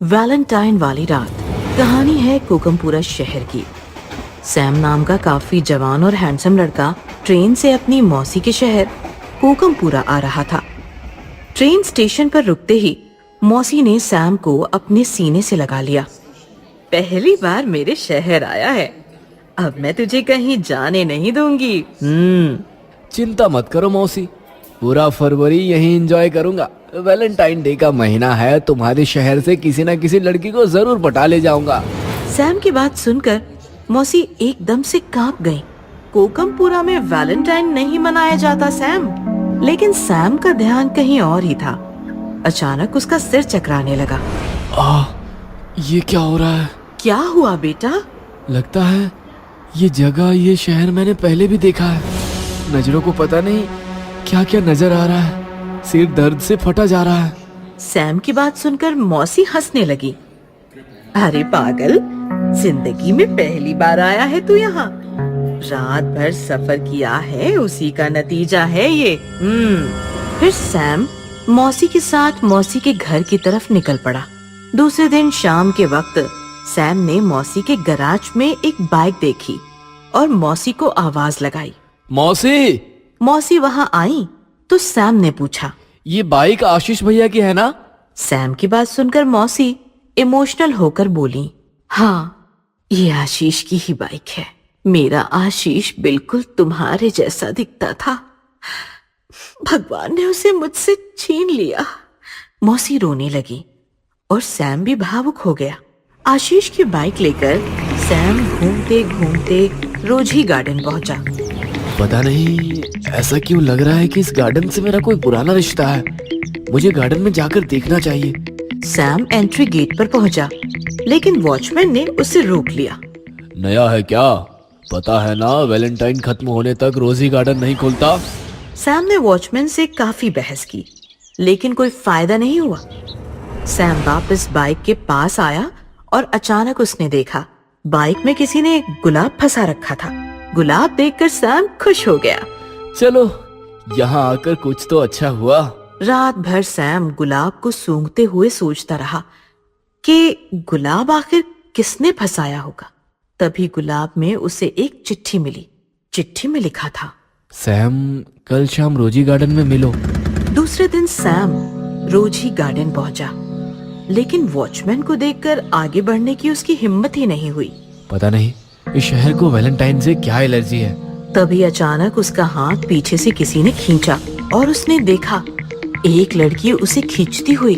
Valentine वाली रात। कहानी है कोकमपुरा शहर की। सैम नाम का काफी जवान और हैंडसम लड़का ट्रेन से अपनी मौसी के शहर कोकमपुरा आ रहा था। ट्रेन स्टेशन पर रुकते ही मौसी ने सैम को अपने सीने से लगा लिया। पहली बार मेरे शहर आया है, अब मैं तुझे कहीं जाने नहीं दूंगी। चिंता मत करो मौसी, पूरा फरवरी यहीं एंजॉय करूंगा। वैलेंटाइन डे का महीना है, तुम्हारे शहर से किसी न किसी लड़की को जरूर पटा ले जाऊंगा। सैम की बात सुनकर मौसी एकदम से कांप गई। कोकमपुरा में वैलेंटाइन नहीं मनाया जाता सैम। लेकिन सैम का ध्यान कहीं और ही था। अचानक उसका सिर चकराने लगा। ये क्या हो रहा है? क्या हुआ बेटा? लगता है ये जगह, ये शहर मैंने पहले भी देखा है। नजरों को पता नहीं क्या क्या नजर आ रहा है। सिर दर्द से फटा जा रहा है। सैम की बात सुनकर मौसी हंसने लगी। अरे पागल, जिंदगी में पहली बार आया है तू यहाँ। रात भर सफर किया है, उसी का नतीजा है ये। फिर सैम मौसी के साथ मौसी के घर की तरफ निकल पड़ा। दूसरे दिन शाम के वक्त सैम ने मौसी के गैराज में एक बाइक देखी और मौसी को आवाज लगाई। मौसी! मौसी वहाँ आई तो सैम ने पूछा, ये बाइक आशीष भैया की है ना? सैम की बात सुनकर मौसी इमोशनल होकर बोली, हाँ, ये आशीष की ही बाइक है। मेरा आशीष बिल्कुल तुम्हारे जैसा दिखता था, भगवान ने उसे मुझसे छीन लिया। मौसी रोने लगी और सैम भी भावुक हो गया। आशीष की बाइक लेकर सैम घूमते घूमते रोजी गार्डन पहुंचा। पता नहीं ऐसा क्यों लग रहा है कि इस गार्डन से मेरा कोई पुराना रिश्ता है। मुझे गार्डन में जाकर देखना चाहिए। सैम एंट्री गेट पर पहुंचा, लेकिन वॉचमैन ने उसे रोक लिया। नया है क्या? पता है ना, वैलेंटाइन खत्म होने तक रोजी गार्डन नहीं खुलता। सैम ने वॉचमैन से काफी बहस की, लेकिन कोई फायदा नहीं हुआ। सैम वापस बाइक के पास आया और अचानक उसने देखा बाइक में किसी ने गुलाब फंसा रखा था। गुलाब देखकर सैम खुश हो गया। चलो, यहाँ आकर कुछ तो अच्छा हुआ। रात भर सैम गुलाब को सूंघते हुए सोचता रहा कि गुलाब आखिर किसने फंसाया होगा। तभी गुलाब में उसे एक चिट्ठी मिली। चिट्ठी में लिखा था, सैम, कल शाम रोजी गार्डन में मिलो। दूसरे दिन सैम रोजी गार्डन पहुंचा, लेकिन वॉचमैन को देखकर आगे बढ़ने की उसकी हिम्मत ही नहीं हुई। पता नहीं इस शहर को वैलेंटाइन से क्या एलर्जी है। तभी अचानक उसका हाथ पीछे से किसी ने खींचा और उसने देखा एक लड़की उसे खींचती हुई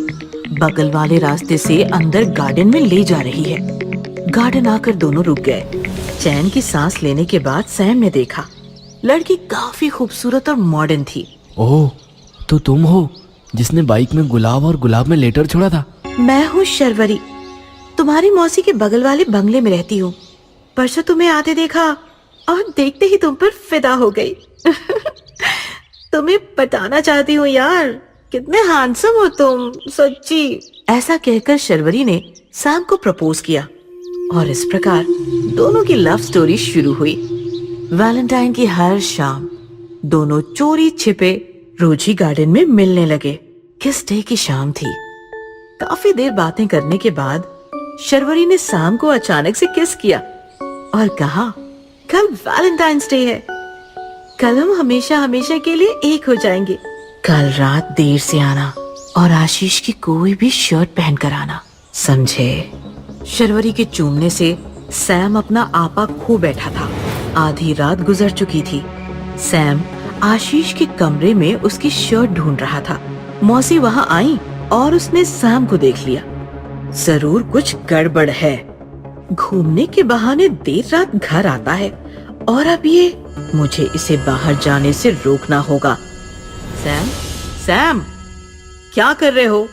बगल वाले रास्ते से अंदर गार्डन में ले जा रही है। गार्डन आकर दोनों रुक गए। चैन की सांस लेने के बाद सैम ने देखा लड़की काफी खूबसूरत और मॉडर्न थी। ओह, तो तुम हो जिसने बाइक में गुलाब और गुलाब में लेटर छोड़ा था? मैं हूँ शर्वरी, तुम्हारी मौसी के बगल वाले बंगले में रहती हूँ। परसों तुम्हें आते देखा और देखते ही तुम पर फिदा हो गई। तुम्हें बताना चाहती हूँ यार, कितने हैंडसम हो तुम, सच्ची। ऐसा कहकर शर्वरी ने सैम को प्रपोज किया और इस प्रकार दोनों की लव स्टोरी शुरू हुई। वैलेंटाइन की हर शाम दोनों चोरी छिपे रोजी गार्डन में मिलने लगे। किस डे की शाम थी। काफी देर बातें करने के बाद शर्वरी ने सैम को अचानक से किस किया और कहा, कल वैलेंटाइंस डे है, कल हम हमेशा हमेशा के लिए एक हो जाएंगे। कल रात देर से आना और आशीष की कोई भी शर्ट पहनकर आना, समझे? शर्वरी के चूमने से सैम अपना आपा खो बैठा था। आधी रात गुजर चुकी थी। सैम आशीष के कमरे में उसकी शर्ट ढूंढ रहा था। मौसी वहां आई और उसने सैम को देख लिया। जरूर कुछ गड़बड़ है। घूमने के बहाने देर रात घर आता है और अब ये, मुझे इसे बाहर जाने से रोकना होगा। सैम, सैम, क्या कर रहे हो?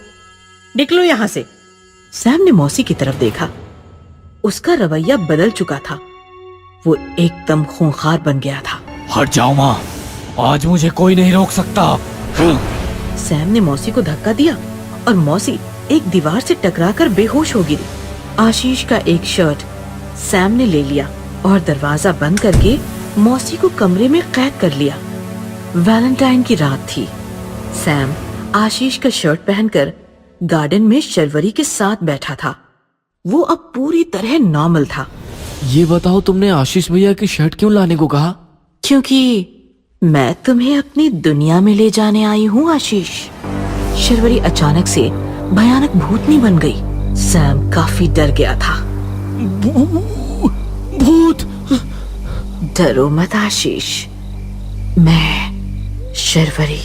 निकलो यहाँ से। सैम ने मौसी की तरफ देखा। उसका रवैया बदल चुका था। वो एकदम खूंखार बन गया था। हट जाओ माँ, आज मुझे कोई नहीं रोक सकता। सैम ने मौसी को धक्का दिया और मौसी एक दीवार से टकराकर बेहोश हो गिरी। आशीष का एक शर्ट सैम ने ले लिया और दरवाजा बंद करके मौसी को कमरे में कैद कर लिया। वैलेंटाइन की रात थी। सैम आशीष का शर्ट पहनकर गार्डन में शर्वरी के साथ बैठा था। वो अब पूरी तरह नॉर्मल था। ये बताओ, तुमने आशीष भैया की शर्ट क्यों लाने को कहा? क्योंकि मैं तुम्हें अपनी दुनिया में ले जाने आई हूँ आशीष। शर्वरी अचानक से भयानक भूतनी बन गई। सैम काफी डर गया था। भूत! डरो मत आशीष, मैं शर्वरी,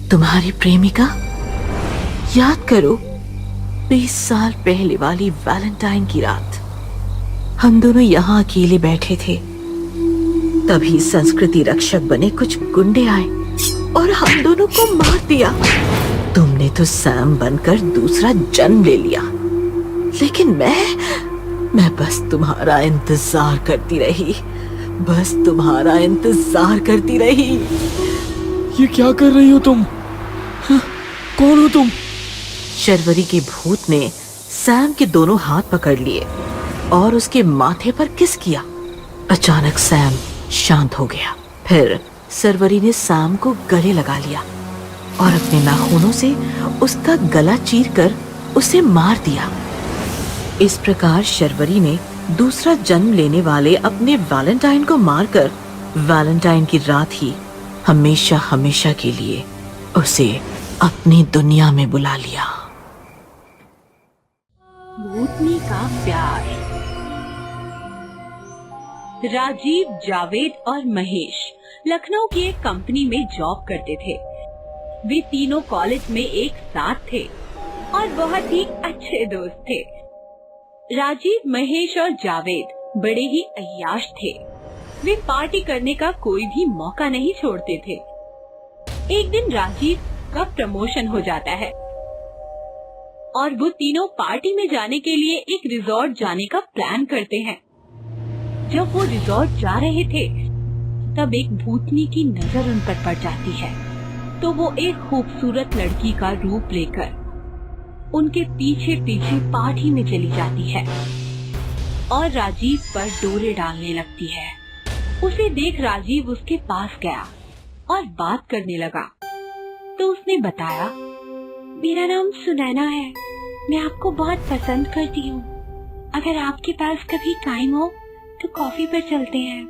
तुम्हारी प्रेमिका। याद करो 20 साल पहले वाली वैलेंटाइन की रात। हम दोनों यहाँ अकेले बैठे थे। तभी संस्कृति रक्षक बने कुछ गुंडे आए और हम दोनों को मार दिया। तुमने तो सैम बनकर दूसरा जन्म ले लिया, लेकिन मैं बस तुम्हारा इंतजार करती रही। बस तुम्हारा इंतजार करती रही। ये क्या कर रही हो तुम? हाँ, कौन हो तुम? शर्वरी के भूत ने सैम के दोनों हाथ पकड़ लिए और उसके माथे पर किस किया। अचानक सैम शांत हो गया। फिर शर्वरी ने सैम को गले लगा लिया और अपने नाखूनों से उसका गला चीरकर उसे मार दिया। इस प्रकार शर्वरी ने दूसरा जन्म लेने वाले अपने वैलेंटाइन को मारकर वैलेंटाइन की रात ही हमेशा हमेशा के लिए उसे अपनी दुनिया में बुला लिया। भूतनी का प्यार। राजीव, जावेद और महेश लखनऊ की एक कंपनी में जॉब करते थे। वे तीनों कॉलेज में एक साथ थे और बहुत ही अच्छे दोस्त थे। राजीव, महेश और जावेद बड़े ही अय्याश थे। वे पार्टी करने का कोई भी मौका नहीं छोड़ते थे। एक दिन राजीव का प्रमोशन हो जाता है और वो तीनों पार्टी में जाने के लिए एक रिजॉर्ट जाने का प्लान करते हैं। जब वो रिजॉर्ट जा रहे थे तब एक भूतनी की नजर उन पर पड़ जाती है, तो वो एक खूबसूरत लड़की का रूप लेकर उनके पीछे पीछे पार्टी में चली जाती है और राजीव पर डोरे डालने लगती है। उसे देख राजीव उसके पास गया और बात करने लगा। तो उसने बताया, मेरा नाम सुनैना है, मैं आपको बहुत पसंद करती हूँ। अगर आपके पास कभी टाइम हो तो कॉफी पर चलते हैं।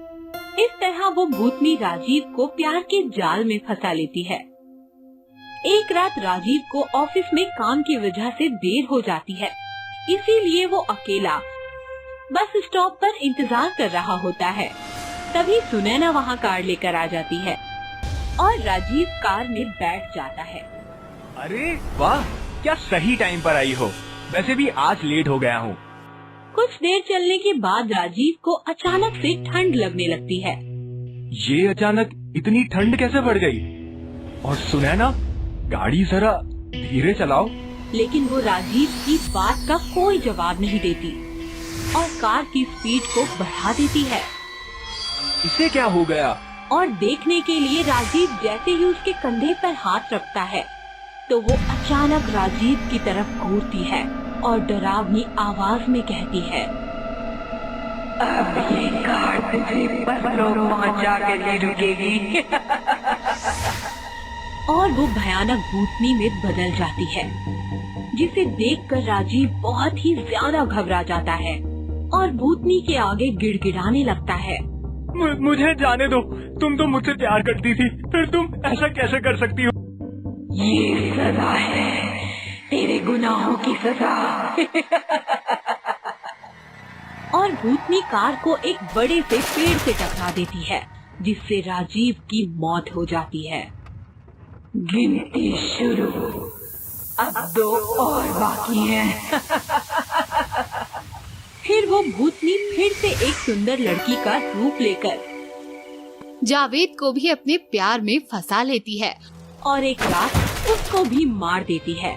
इस तरह वो भूतनी राजीव को प्यार के जाल में फंसा लेती है। एक रात राजीव को ऑफिस में काम की वजह से देर हो जाती है, इसीलिए वो अकेला बस स्टॉप पर इंतजार कर रहा होता है। तभी सुनैना वहाँ कार लेकर आ जाती है और राजीव कार में बैठ जाता है। अरे वाह, क्या सही टाइम पर आई हो। वैसे भी आज लेट हो गया हूँ। कुछ देर चलने के बाद राजीव को अचानक से ठंड लगने लगती है। ये अचानक इतनी ठंड कैसे बढ़ गई? और सुनैना, गाड़ी जरा धीरे चलाओ। लेकिन वो राजीव की बात का कोई जवाब नहीं देती और कार की स्पीड को बढ़ा देती है। इसे क्या हो गया? और देखने के लिए राजीव जैसे ही उसके कंधे पर हाथ रखता है तो वो अचानक राजीव की तरफ घूरती है और डरावनी आवाज में कहती है, अब ये कार तुझे परलोक पहुंचा के ले रुकेगी। और वो भयानक भूतनी में बदल जाती है, जिसे देखकर राजीव बहुत ही ज्यादा घबरा जाता है और भूतनी के आगे गिड़गिड़ाने लगता है। मुझे जाने दो, तुम तो मुझसे प्यार करती थी, फिर तुम ऐसा कैसे कर सकती हो? ये सजा है, तेरे गुनाहों की सजा। और भूतनी कार को एक बड़े से पेड़ से टकरा देती है, जिससे राजीव की मौत हो जाती है। गिनती शुरू, अब 2 और बाकी हैं। फिर वो भूतनी फिर से एक सुंदर लड़की का रूप लेकर जावेद को भी अपने प्यार में फंसा लेती है और एक रात उसको भी मार देती है।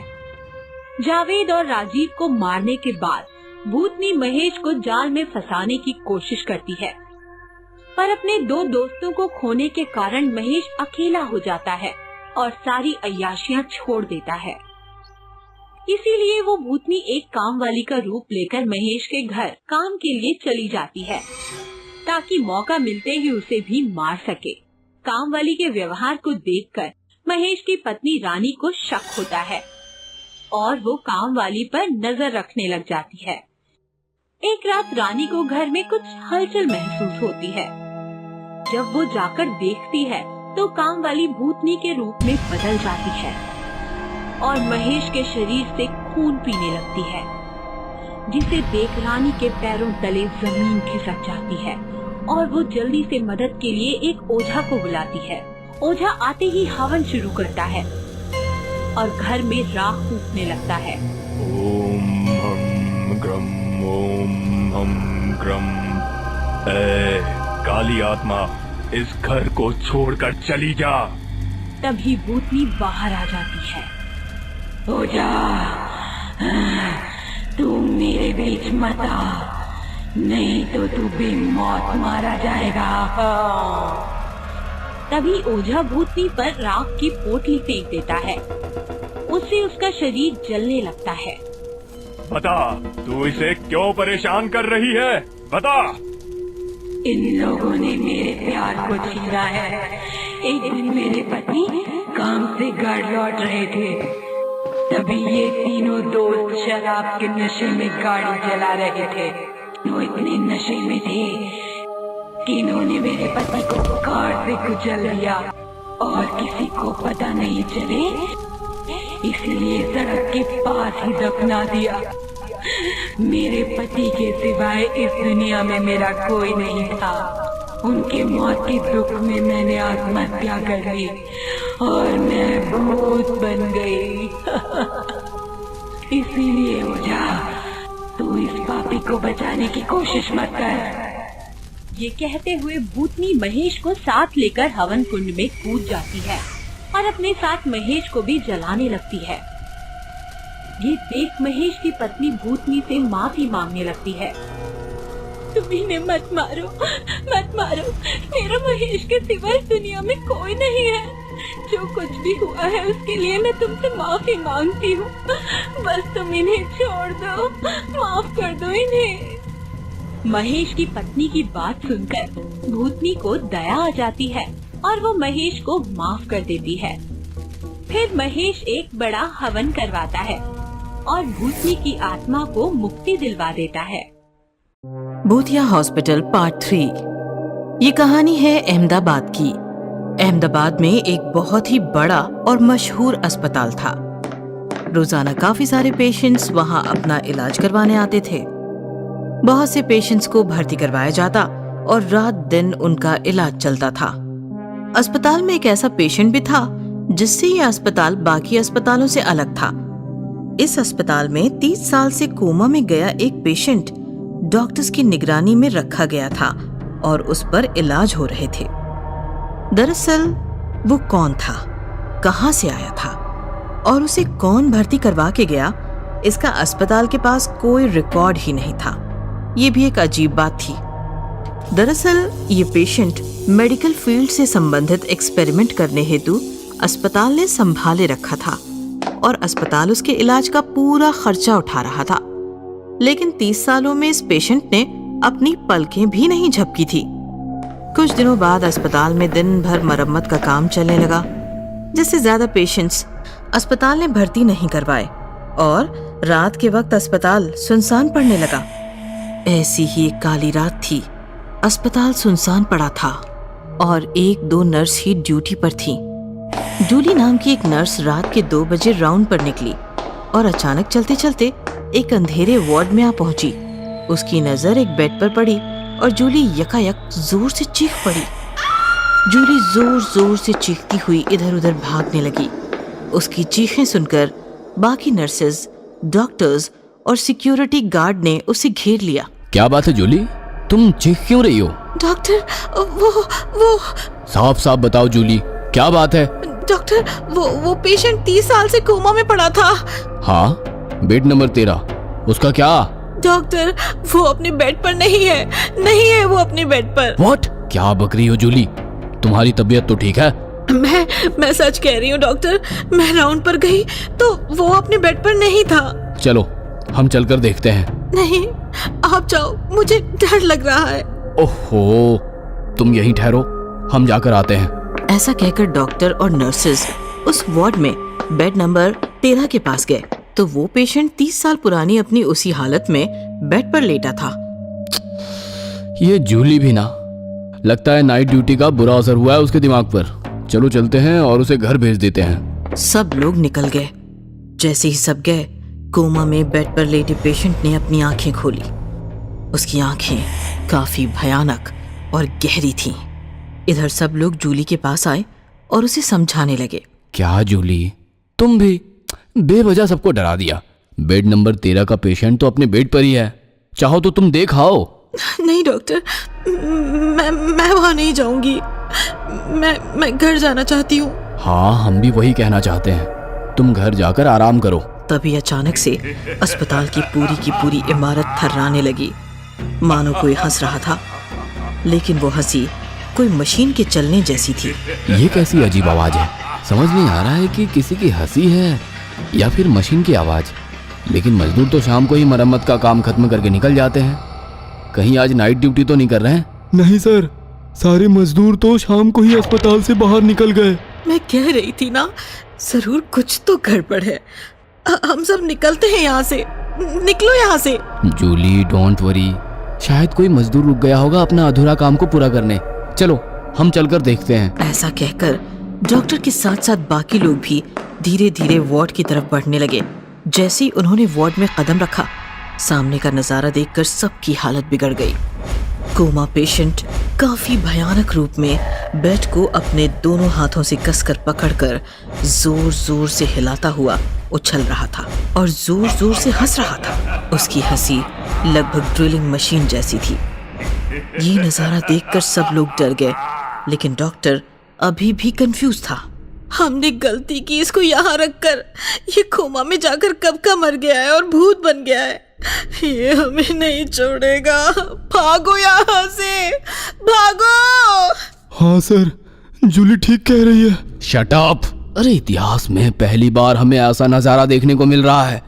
जावेद और राजीव को मारने के बाद भूतनी महेश को जाल में फंसाने की कोशिश करती है, पर अपने 2 दोस्तों को खोने के कारण महेश अकेला हो जाता है और सारी अय्याशियां छोड़ देता है। इसीलिए वो भूतनी एक काम वाली का रूप लेकर महेश के घर काम के लिए चली जाती है, ताकि मौका मिलते ही उसे भी मार सके। कामवाली के व्यवहार को देखकर महेश की पत्नी रानी को शक होता है और वो काम वाली पर नजर रखने लग जाती है। एक रात रानी को घर में कुछ हलचल महसूस होती है। जब वो जाकर देखती है तो काम वाली भूतनी के रूप में बदल जाती है और महेश के शरीर से खून पीने लगती है, जिसे देख रानी के पैरों तले जमीन खिसक जाती है और वो जल्दी से मदद के लिए एक ओझा को बुलाती है। ओझा आते ही हवन शुरू करता है और घर में राख फूकने लगता है। ओम हम ग्रम ओम हम ग्रम। ए, काली आत्मा, इस घर को छोड़कर चली जा। तभी भूतनी बाहर आ जाती है। ओझा, तू मेरे बीच मत आ, नहीं तो तू भी मौत मारा जाएगा। तभी ओझा भूतनी पर राख की पोटली फेंक देता है। उससे उसका शरीर जलने लगता है। बता, तू इसे क्यों परेशान कर रही है? बता। इन लोगों ने मेरे प्यार को छीना है। एक दिन मेरे पति काम से घर लौट रहे थे, तभी ये तीनों दोस्त शराब के नशे में गाड़ी चला रहे थे। वो इतने नशे में थे कि इन्होंने मेरे पति को कार से कुचल दिया और किसी को पता नहीं चले, इसलिए सड़क के पास ही दफना दिया। मेरे पति के सिवाय इस दुनिया में मेरा कोई नहीं था। उनके मौत के दुख में मैंने आत्महत्या कर ली और मैं भूत बन गई। इसीलिए ओझा, तू इस पापी को बचाने की कोशिश मत कर। ये कहते हुए भूतनी महेश को साथ लेकर हवन कुंड में कूद जाती है और अपने साथ महेश को भी जलाने लगती है। ये देख महेश की पत्नी भूतनी से माफी मांगने लगती है। तुम इन्हें मत मारो, मत मारो। मेरा महेश के सिवा इस दुनिया में कोई नहीं है। जो कुछ भी हुआ है उसके लिए मैं तुमसे माफी मांगती हूँ। बस तुम इन्हें छोड़ दो, माफ कर दो इन्हें। महेश की पत्नी की बात सुनकर भूतनी को दया आ जाती है और वो महेश को माफ कर देती है। फिर महेश एक बड़ा हवन करवाता है और भूतनी की आत्मा को मुक्ति दिलवा देता है। भूतिया हॉस्पिटल पार्ट 3। ये कहानी है अहमदाबाद की। अहमदाबाद में एक बहुत ही बड़ा और मशहूर अस्पताल था। रोजाना काफी सारे पेशेंट्स वहां अपना इलाज करवाने आते थे। बहुत से पेशेंट्स को भर्ती करवाया जाता और रात दिन उनका इलाज चलता था। अस्पताल में एक ऐसा पेशेंट भी था जिससे ये अस्पताल बाकी अस्पतालों से अलग था। इस अस्पताल में 30 साल से कोमा में गया एक पेशेंट डॉक्टर्स की निगरानी में रखा गया था और उस पर इलाज हो रहे थे। दरअसल वो कौन था, कहां से आया था और उसे कौन भर्ती करवा के गया, इसका अस्पताल के पास कोई रिकॉर्ड ही नहीं था। ये भी एक अजीब बात थी। दरअसल ये पेशेंट मेडिकल फील्ड से संबंधित एक्सपेरिमेंट करने हेतु अस्पताल ने संभाले रखा था और अस्पताल उसके इलाज का पूरा खर्चा उठा रहा था। लेकिन 30 सालों में इस पेशेंट ने अपनी पलकें भी नहीं झपकी थी। कुछ दिनों बाद अस्पताल में दिन भर मरम्मत का काम चलने लगा, जिससे ज्यादा पेशेंट्स अस्पताल ने भर्ती नहीं करवाए और रात के वक्त अस्पताल सुनसान पड़ने लगा। ऐसी ही एक काली रात थी। अस्पताल सुनसान पड़ा था और 1-2 नर्स ही ड्यूटी पर थी। जूली नाम की एक नर्स रात के 2 बजे राउंड पर निकली और अचानक चलते चलते एक अंधेरे वार्ड में आ पहुंची। उसकी नजर एक बेड पर पड़ी और जूली यकायक जोर से चीख पड़ी। जूली जोर जोर से चीखती हुई इधर उधर भागने लगी। उसकी चीखें सुनकर बाकी नर्सेज, डॉक्टर्स और सिक्योरिटी गार्ड ने उसे घेर लिया। क्या बात है जूली, तुम चीख क्यों रही हो? डॉक्टर, वो साफ साफ बताओ जूली, क्या बात है? डॉक्टर, वो पेशेंट 30 साल से कोमा में पड़ा था। हाँ, बेड नंबर 13, उसका क्या? डॉक्टर, वो अपने बेड पर नहीं है वो अपने बेड पर। व्हाट? क्या बक रही हो जूली, तुम्हारी तबीयत तो ठीक है? मैं सच कह रही हूँ डॉक्टर। मैं राउंड पर गई तो वो अपने बेड पर नहीं था। चलो हम चलकर देखते हैं। नहीं, आप जाओ, मुझे डर लग रहा है। ओहो, तुम यहीं ठहरो, हम जाकर आते हैं। ऐसा कहकर डॉक्टर और नर्सेज उस वार्ड में बेड नंबर 13 के पास गए। तो वो पेशेंट 30 साल पुरानी अपनी उसी हालत में बेड पर लेटा था। ये जूली भी ना, लगता है नाइट ड्यूटी का बुरा असर हुआ है उसके दिमाग पर। चलो चलते हैं और उसे घर भेज देते हैं। सब लोग निकल गए। जैसे ही सब गए, कोमा में बेड पर लेटे पेशेंट ने अपनी आंखें खोली। उसकी आंखें काफी भयानक और गहरी थीं। इधर सब लोग जूली के पास आए और उसे समझाने लगे। क्या जूली, तुम भी बेवजह सबको डरा दिया। बेड नंबर 13 का पेशेंट तो अपने बेड पर ही है, चाहो तो तुम देख आओ। नहीं डॉक्टर, मैं वहां नहीं जाऊंगी। मैं घर जाना चाहती हूँ। हाँ, हम भी वही कहना चाहते हैं। तुम घर जाकर आराम करो। तभी अचानक से अस्पताल की पूरी इमारत थर्राने लगी, मानो कोई हंस रहा था, लेकिन वो हंसी कोई मशीन के चलने जैसी थी। ये कैसी अजीब आवाज है? समझ नहीं आ रहा है कि किसी की हंसी है या फिर मशीन की आवाज। लेकिन मजदूर तो शाम को ही मरम्मत का काम खत्म करके निकल जाते हैं। कहीं आज नाइट ड्यूटी तो नहीं कर रहे हैं? नहीं सर, सारे मजदूर तो शाम को ही अस्पताल से बाहर निकल गए। मैं कह रही थी ना, जरूर कुछ तो गड़बड़ है। हम सब निकलते हैं यहाँ से। निकलो यहाँ से। जूली, डोंट वरी, शायद कोई मजदूर रुक गया होगा अपना अधूरा काम को पूरा करने। चलो हम चलकर देखते हैं। ऐसा कहकर डॉक्टर के साथ साथ बाकी लोग भी धीरे धीरे वार्ड की तरफ बढ़ने लगे। जैसे ही उन्होंने वार्ड में कदम रखा, सामने का नजारा देखकर सबकी हालत बिगड़ गई। कोमा पेशेंट काफी भयानक रूप में बेड को अपने दोनों हाथों से कसकर पकड़कर जोर जोर से हिलाता हुआ उछल रहा था और जोर जोर से हंस रहा था। उसकी हंसी लगभग ड्रिलिंग मशीन जैसी थी। ये नजारा देखकर सब लोग डर गए, लेकिन डॉक्टर अभी भी कंफ्यूज था। हमने गलती की इसको यहाँ रखकर। ये कोमा में जाकर कब का मर गया है और भूत बन गया है। ये हमें नहीं छोड़ेगा। भागो यहाँ से, भागो। हाँ सर, जूली ठीक कह रही है। Shut up. अरे इतिहास में पहली बार हमें ऐसा नजारा देखने को मिल रहा है।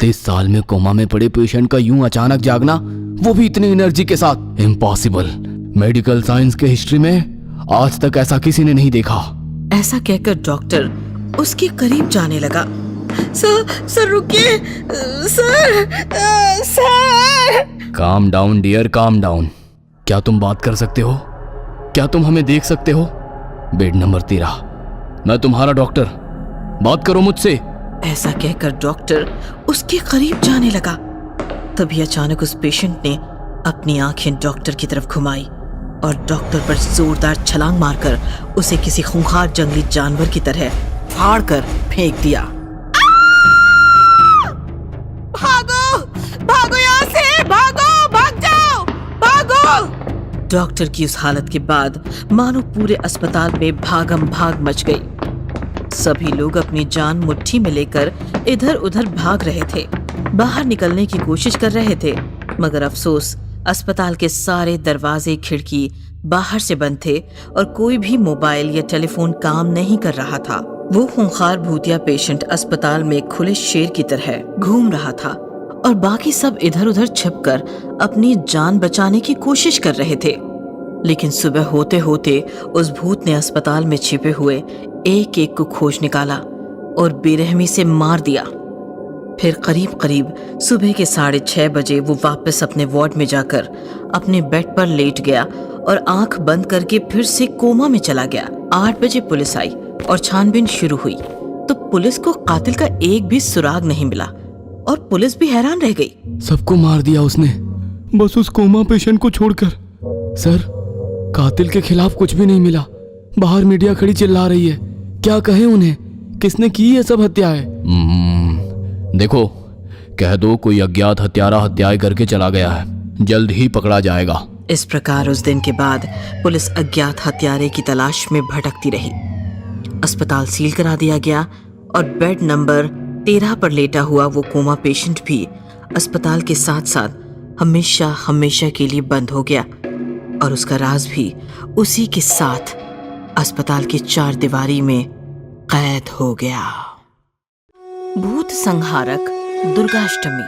30 साल में कोमा में पड़े पेशेंट का यूं अचानक जागना, वो भी इतनी एनर्जी के साथ। इम्पॉसिबल। मेडिकल साइंस के हिस्ट्री में आज तक ऐसा किसी ने नहीं देखा। ऐसा कहकर डॉक्टर उसके करीब जाने लगा। सर रुकिए। Sir. Calm down dear, calm down. क्या तुम बात कर सकते हो? क्या तुम हमें देख सकते हो? बेड नंबर 13, मैं तुम्हारा डॉक्टर, बात करो मुझसे। ऐसा कहकर डॉक्टर उसके करीब जाने लगा। तभी अचानक उस पेशेंट ने अपनी आंखें डॉक्टर की तरफ घुमाई और डॉक्टर पर जोरदार छलांग मारकर उसे किसी खूंखार जंगली जानवर की तरह फाड़ कर फेंक दिया। भागो, भागो यहाँ से, भागो, भाग जाओ, भागो। डॉक्टर की उस हालत के बाद मानो पूरे अस्पताल में भागम भाग मच गई। सभी लोग अपनी जान मुट्ठी में लेकर इधर उधर भाग रहे थे, बाहर निकलने की कोशिश कर रहे थे, मगर अफसोस अस्पताल के सारे दरवाजे खिड़की बाहर से बंद थे और कोई भी मोबाइल या टेलीफोन काम नहीं कर रहा था। वो खूंखार भूतिया पेशेंट अस्पताल में खुले शेर की तरह घूम रहा था और बाकी सब इधर उधर छिपकर अपनी जान बचाने की कोशिश कर रहे थे। लेकिन सुबह होते होते उस भूत ने अस्पताल में छिपे हुए एक एक को खोज निकाला और बेरहमी से मार दिया। फिर करीब करीब सुबह के 6:30 बजे वो वापस अपने वार्ड में जाकर अपने बेड पर लेट गया और आंख बंद करके फिर से कोमा में चला गया। 8 बजे पुलिस आई और छानबीन शुरू हुई, तो पुलिस को कातिल का एक भी सुराग नहीं मिला और पुलिस भी हैरान रह गई। सबको मार दिया उसने, बस उस कोमा पेशेंट को छोड़कर। सर, कातिल के खिलाफ कुछ भी नहीं मिला। बाहर मीडिया खड़ी चिल्ला रही है, क्या कहें उन्हें? किसने की ये सब हत्याएं? देखो, कह दो कोई अज्ञात हत्यारा हत्याएं करके चला गया है, जल्द ही पकड़ा जाएगा। इस प्रकार उस दिन के बाद पुलिस अज्ञात हत्यारे की तलाश में भटकती रही। अस्पताल सील करा दिया गया और बेड नंबर 13 पर लेटा हुआ वो कोमा पेशेंट भी अस्पताल के साथ साथ हमेशा हमेशा के लिए बंद हो गया और उसका राज भी उसी के साथ अस्पताल की 4 दीवारी में कैद हो गया। भूत संहारक दुर्गाष्टमी।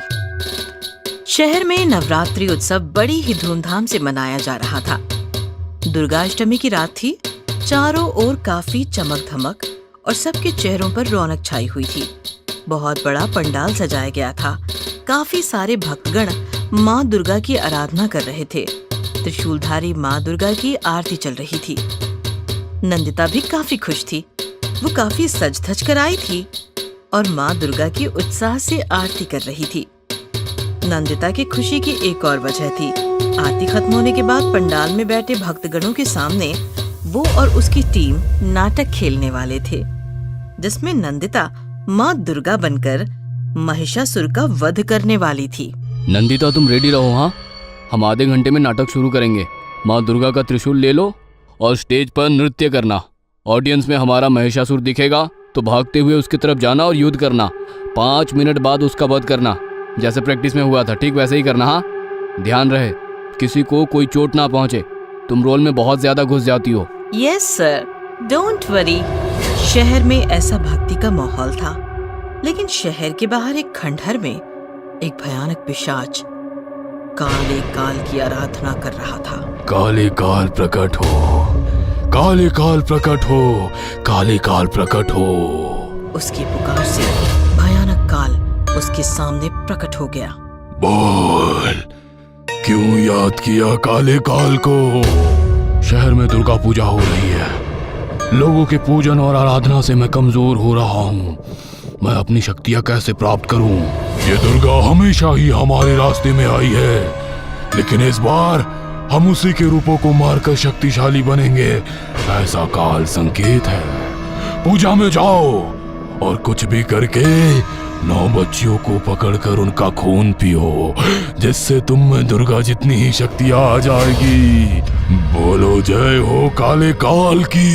शहर में नवरात्रि उत्सव बड़ी ही धूमधाम से मनाया जा रहा था। दुर्गाष्टमी की रात थी, चारों ओर काफी चमक धमक और सबके चेहरों पर रौनक छाई हुई थी। बहुत बड़ा पंडाल सजाया गया था। काफी सारे भक्तगण माँ दुर्गा की आराधना कर रहे थे। त्रिशूलधारी माँ दुर्गा की आरती चल रही थी। नंदिता भी काफी खुश थी। वो काफी सज धज कर आई थी और माँ दुर्गा की उत्साह से आरती कर रही थी। नंदिता की खुशी की एक और वजह थी। आरती खत्म होने के बाद पंडाल में बैठे भक्तगणों के सामने वो और उसकी टीम नाटक खेलने वाले थे, जिसमें नंदिता माँ दुर्गा बनकर महिषासुर का वध करने वाली थी। नंदिता तुम रेडी रहो। हाँ, हम आधे घंटे में नाटक शुरू करेंगे। माँ दुर्गा का त्रिशूल ले लो और स्टेज पर नृत्य करना। ऑडियंस में हमारा महिषासुर दिखेगा तो भागते हुए उसकी तरफ जाना और युद्ध करना। 5 मिनट बाद उसका वध करना, जैसे प्रैक्टिस में हुआ था, ठीक वैसे ही करना। हाँ, ध्यान रहे किसी को कोई चोट ना पहुंचे। तुम रोल में बहुत ज्यादा घुस जाती हो। Yes sir, don't worry. शहर में ऐसा भक्ति का माहौल था, लेकिन शहर के बाहर एक खंडहर में एक भयानक पिशाच काले काल की आराधना कर रहा था। काले काल प्रकट हो, काले काल प्रकट हो, काले काल प्रकट हो। उसकी पुकार से भयानक काल उसके सामने प्रकट हो गया। बोल, क्यों याद किया काले काल को? शहर में दुर्गा पूजा हो रही है। लोगों के पूजन और आराधना से मैं कमजोर हो रहा हूँ। मैं अपनी शक्तियाँ कैसे प्राप्त करूँ? ये दुर्गा हमेशा ही हमारे रास्ते में आई है, लेकिन इस बार हम उसी के रूपों को मारकर शक्तिशाली बनेंगे, ऐसा काल संकेत है। पूजा में जाओ और कुछ भी करके 9 बच्चियों को पकड़कर उनका खून पियो, जिससे तुम में दुर्गा जितनी ही शक्ति आ जाएगी। बोलो जय हो काले काल की।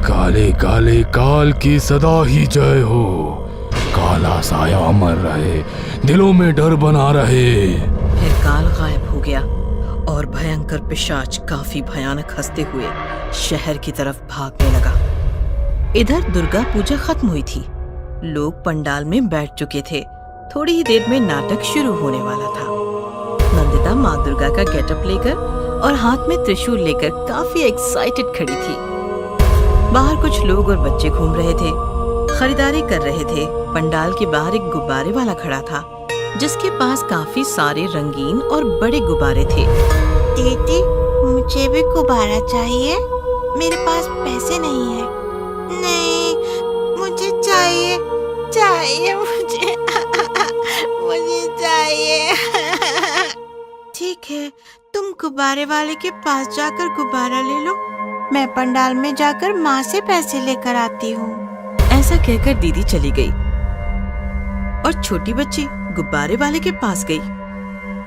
काले काले काल की सदा ही जय हो। काला साया अमर रहे, दिलों में डर बना रहे। फिर काल गायब हो गया और भयंकर पिशाच काफी भयानक हंसते हुए शहर की तरफ भागने लगा। इधर दुर्गा पूजा खत्म हुई थी। लोग पंडाल में बैठ चुके थे। थोड़ी ही देर में नाटक शुरू होने वाला था। नंदिता माँ दुर्गा का गेटअप लेकर और हाथ में त्रिशूल लेकर काफी एक्साइटेड खड़ी थी। बाहर कुछ लोग और बच्चे घूम रहे थे, खरीदारी कर रहे थे। पंडाल के बाहर एक गुब्बारे वाला खड़ा था, जिसके पास काफी सारे रंगीन और बड़े गुब्बारे थे। दीदी, मुझे भी गुब्बारा चाहिए। मेरे पास पैसे नहीं है। नहीं, मुझे चाहिए, चाहिए मुझे मुझे चाहिए। ठीक है, तुम गुब्बारे वाले के पास जाकर गुब्बारा ले लो। मैं पंडाल में जाकर माँ से पैसे लेकर आती हूँ। ऐसा कहकर दीदी चली गई और छोटी बच्ची गुब्बारे वाले के पास गई।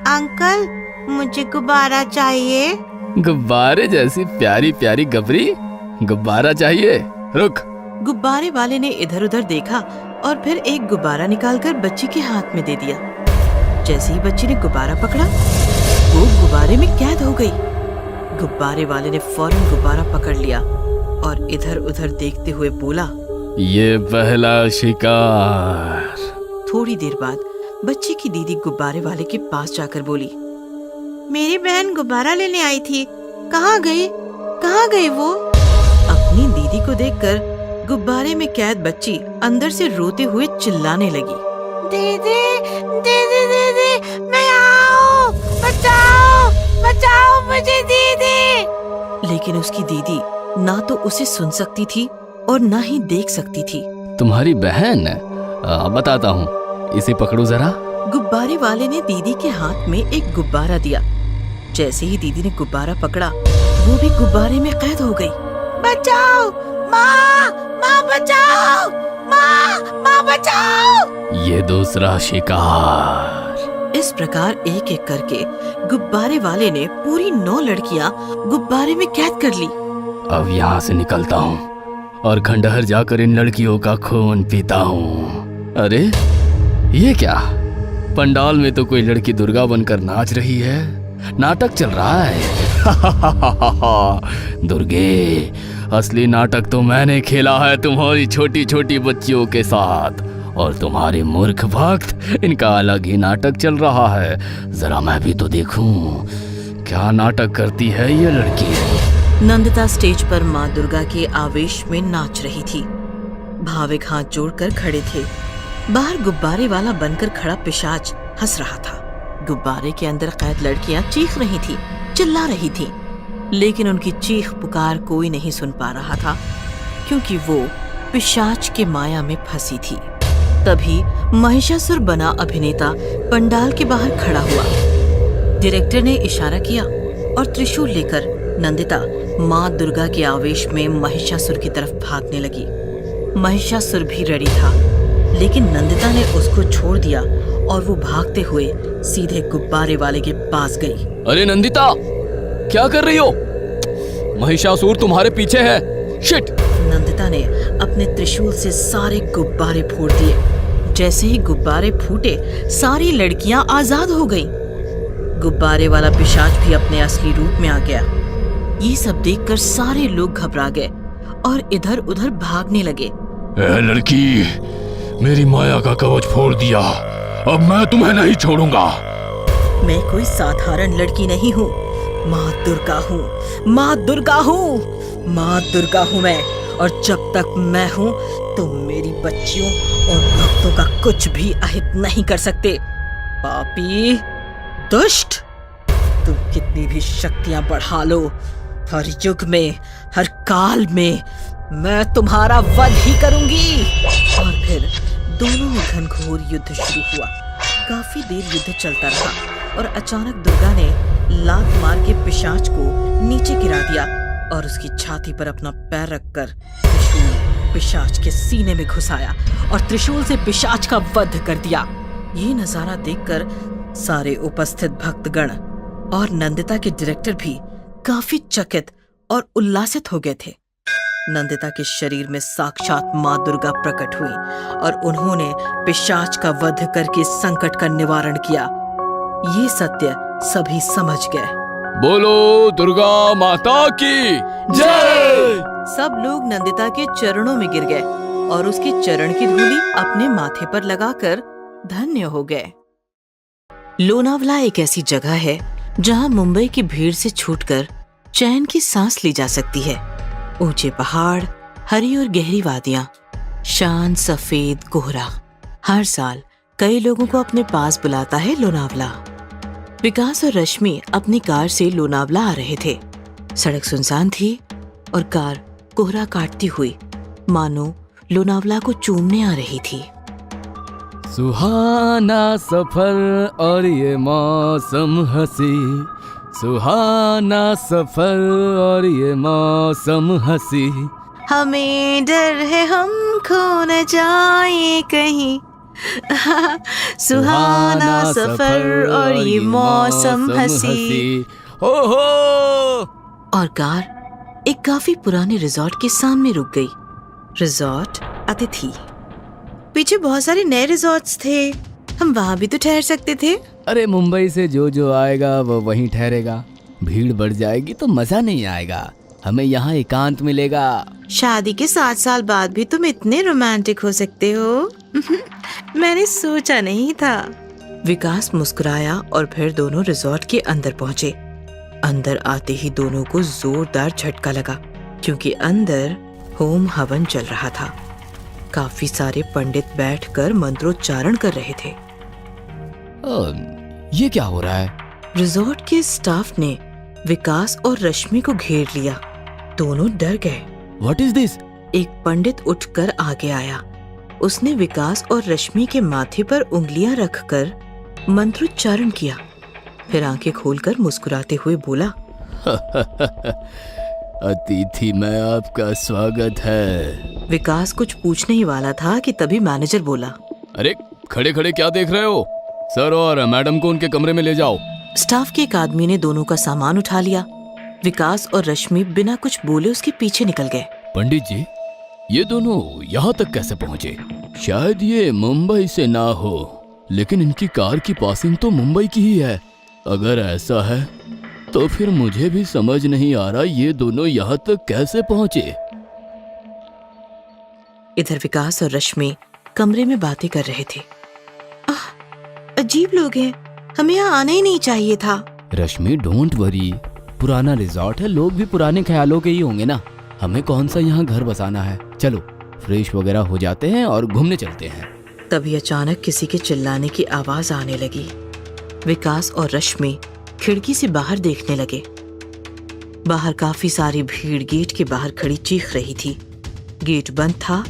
अंकल, मुझे गुब्बारा चाहिए। गुब्बारे जैसी प्यारी प्यारी गबरी, गुब्बारा चाहिए? रुक। गुब्बारे वाले ने इधर उधर देखा और फिर एक गुब्बारा निकालकर बच्ची के हाथ में दे दिया। जैसे ही बच्ची ने गुब्बारा पकड़ा, वो गुब्बारे में कैद हो गई। गुब्बारे वाले ने फौरन गुब्बारा पकड़ लिया और इधर उधर देखते हुए बोला, ये पहला शिकार। थोड़ी देर बाद बच्ची की दीदी गुब्बारे वाले के पास जाकर बोली, मेरी बहन गुब्बारा लेने आई थी, कहाँ गई? कहाँ गई वो? अपनी दीदी को देखकर गुब्बारे में कैद बच्ची अंदर से रोते हुए चिल्लाने लगी, दीदी, दीदी, दीदी, मैं आओ, बचाओ, बचाओ मुझे दीदी। लेकिन उसकी दीदी ना तो उसे सुन सकती थी और ना ही देख सकती थी। तुम्हारी बहन? बताता हूँ, इसे पकड़ो जरा। गुब्बारे वाले ने दीदी के हाथ में एक गुब्बारा दिया। जैसे ही दीदी ने गुब्बारा पकड़ा, वो भी गुब्बारे में कैद हो गई। बचाओ, माँ, माँ बचाओ, माँ, माँ बचाओ। ये दूसरा शिकार। इस प्रकार एक एक करके गुब्बारे वाले ने पूरी 9 लड़कियां गुब्बारे में कैद कर ली। अब यहाँ से निकलता हूँ और खंडहर जाकर इन लड़कियों का खून पीता हूँ। अरे ये क्या? पंडाल में तो कोई लड़की दुर्गा बनकर नाच रही है, नाटक चल रहा है। दुर्गे, असली नाटक तो मैंने खेला है तुम्हारी छोटी छोटी बच्चियों के साथ, और तुम्हारे मूर्ख भक्त, इनका अलग ही नाटक चल रहा है। जरा मैं भी तो देखूं क्या नाटक करती है ये लड़की। नंदिता स्टेज पर माँ दुर्गा के आवेश में नाच रही थी। भाविक हाथ जोड़कर खड़े थे। बाहर गुब्बारे वाला बनकर खड़ा पिशाच हंस रहा था। गुब्बारे के अंदर कैद लड़कियां चीख रही थी, चिल्ला रही थी, लेकिन उनकी चीख पुकार कोई नहीं सुन पा रहा था, क्योंकि वो पिशाच के माया में फंसी थी। तभी महिषासुर बना अभिनेता पंडाल के बाहर खड़ा हुआ। डायरेक्टर ने इशारा किया और त्रिशूल लेकर नंदिता माँ दुर्गा के आवेश में महिषासुर की तरफ भागने लगी। महिषासुर भी रेडी था, लेकिन नंदिता ने उसको छोड़ दिया और वो भागते हुए सीधे गुब्बारे वाले के पास गई। अरे नंदिता, क्या कर रही हो? महिषासुर तुम्हारे पीछे है। शिट! नंदिता ने अपने त्रिशूल से सारे गुब्बारे फोड़ दिए। जैसे ही गुब्बारे फूटे, सारी लड़कियां आजाद हो गईं। गुब्बारे वाला पिशाच भी अपने असली रूप में आ गया। ये सब देखकर सारे लोग घबरा गए और इधर उधर भागने लगे। ए लड़की, मेरी माया का कवच फोड़ दिया, अब मैं तुम्हें नहीं छोड़ूंगा। मैं कोई साधारण लड़की नहीं हूँ, माँ दुर्गा हूँ, माँ दुर्गा हूँ, माँ दुर्गा हूँ मैं। और जब तक मैं हूँ, तुम मेरी बच्चियों और भक्तों का कुछ भी अहित नहीं कर सकते। पापी, दुष्ट, तुम कितनी भी शक्तियां बढ़ा लो, हर युग में, हर काल में मैं तुम्हारा वध ही करूंगी। और फिर दोनों में घनघोर युद्ध शुरू हुआ। काफी देर युद्ध चलता रहा और अचानक दुर्गा ने लात मार के पिशाच को नीचे गिरा दिया और उसकी छाती पर अपना पैर रखकर त्रिशूल पिशाच के सीने में घुसाया और त्रिशूल से पिशाच का वध कर दिया। ये नजारा देखकर सारे उपस्थित भक्तगण और नंदिता के डायरेक्टर भी काफी चकित और उल्लासित हो गए थे। नंदिता के शरीर में साक्षात माँ दुर्गा प्रकट हुई और उन्होंने पिशाच का वध करके संकट का निवारण किया। ये सत्य सभी समझ गए। बोलो दुर्गा माता की जय! सब लोग नंदिता के चरणों में गिर गए और उसकी चरण की धूली अपने माथे पर लगाकर धन्य हो गए। लोनावला एक ऐसी जगह है जहां मुंबई की भीड़ से छूटकर चैन की सांस ली जा सकती है। ऊंचे पहाड़, हरी और गहरी वादियां, शांत सफेद कोहरा, हर साल कई लोगों को अपने पास बुलाता है लोनावला। विकास और रश्मि अपनी कार से लोनावला आ रहे थे। सड़क सुनसान थी और कार कोहरा काटती हुई मानो लोनावला को चूमने आ रही थी। सुहाना सफर और ये मौसम हंसी, सुहाना सफर और ये मौसम हंसी। हमें डर है हम खो न जाए कहीं, सुहाना सफर और ये मौसम हंसी। ओहो! और कार एक काफी पुराने रिजॉर्ट के सामने रुक गई। रिजॉर्ट अतिथि। पीछे बहुत सारे नए रिजॉर्ट्स थे, हम वहाँ भी तो ठहर सकते थे। अरे मुंबई से जो आएगा वो वहीं ठहरेगा। भीड़ बढ़ जाएगी तो मजा नहीं आएगा, हमें यहाँ एकांत मिलेगा। शादी के 7 साल बाद भी तुम इतने रोमांटिक हो सकते हो। मैंने सोचा नहीं था। विकास मुस्कुराया और फिर दोनों रिजॉर्ट के अंदर पहुंचे। अंदर आते ही दोनों को जोरदार झटका लगा, क्योंकि अंदर होम हवन चल रहा था। काफी सारे पंडित बैठकर मंत्रोच्चारण कर रहे थे। ये क्या हो रहा है? रिजॉर्ट के स्टाफ ने विकास और रश्मि को घेर लिया। दोनों डर गए। What is this? एक पंडित उठकर आगे आया। उसने विकास और रश्मि के माथे पर उंगलियां रखकर मंत्रोच्चारण किया, फिर आंखें खोलकर मुस्कुराते हुए बोला, अतिथि में आपका स्वागत है। विकास कुछ पूछने ही वाला था कि तभी मैनेजर बोला, अरे खड़े खड़े क्या देख रहे हो? सर और मैडम को उनके कमरे में ले जाओ। स्टाफ के एक आदमी ने दोनों का सामान उठा लिया। विकास और रश्मि बिना कुछ बोले उसके पीछे निकल गए। पंडित जी, ये दोनों यहाँ तक कैसे पहुँचे? शायद ये मुंबई से ना हो, लेकिन इनकी कार की पासिंग तो मुंबई की ही है। अगर ऐसा है तो फिर मुझे भी समझ नहीं आ रहा ये दोनों यहाँ तक कैसे पहुँचे। इधर विकास और रश्मि कमरे में बातें कर रहे थे। अजीब लोग हैं, हमें यहाँ आना ही नहीं चाहिए था। रश्मि डोंट वरी, पुराना रिजॉर्ट है, लोग भी पुराने ख्यालों के ही होंगे ना। हमें कौन सा यहाँ घर बसाना है। चलो फ्रेश वगैरह हो जाते हैं और घूमने चलते हैं। तभी अचानक किसी के चिल्लाने की आवाज आने लगी। विकास और रश्मि खिड़की से बाहर देखने लगे। बाहर काफी सारी भीड़ गेट के बाहर खड़ी चीख रही थी। गेट बंद था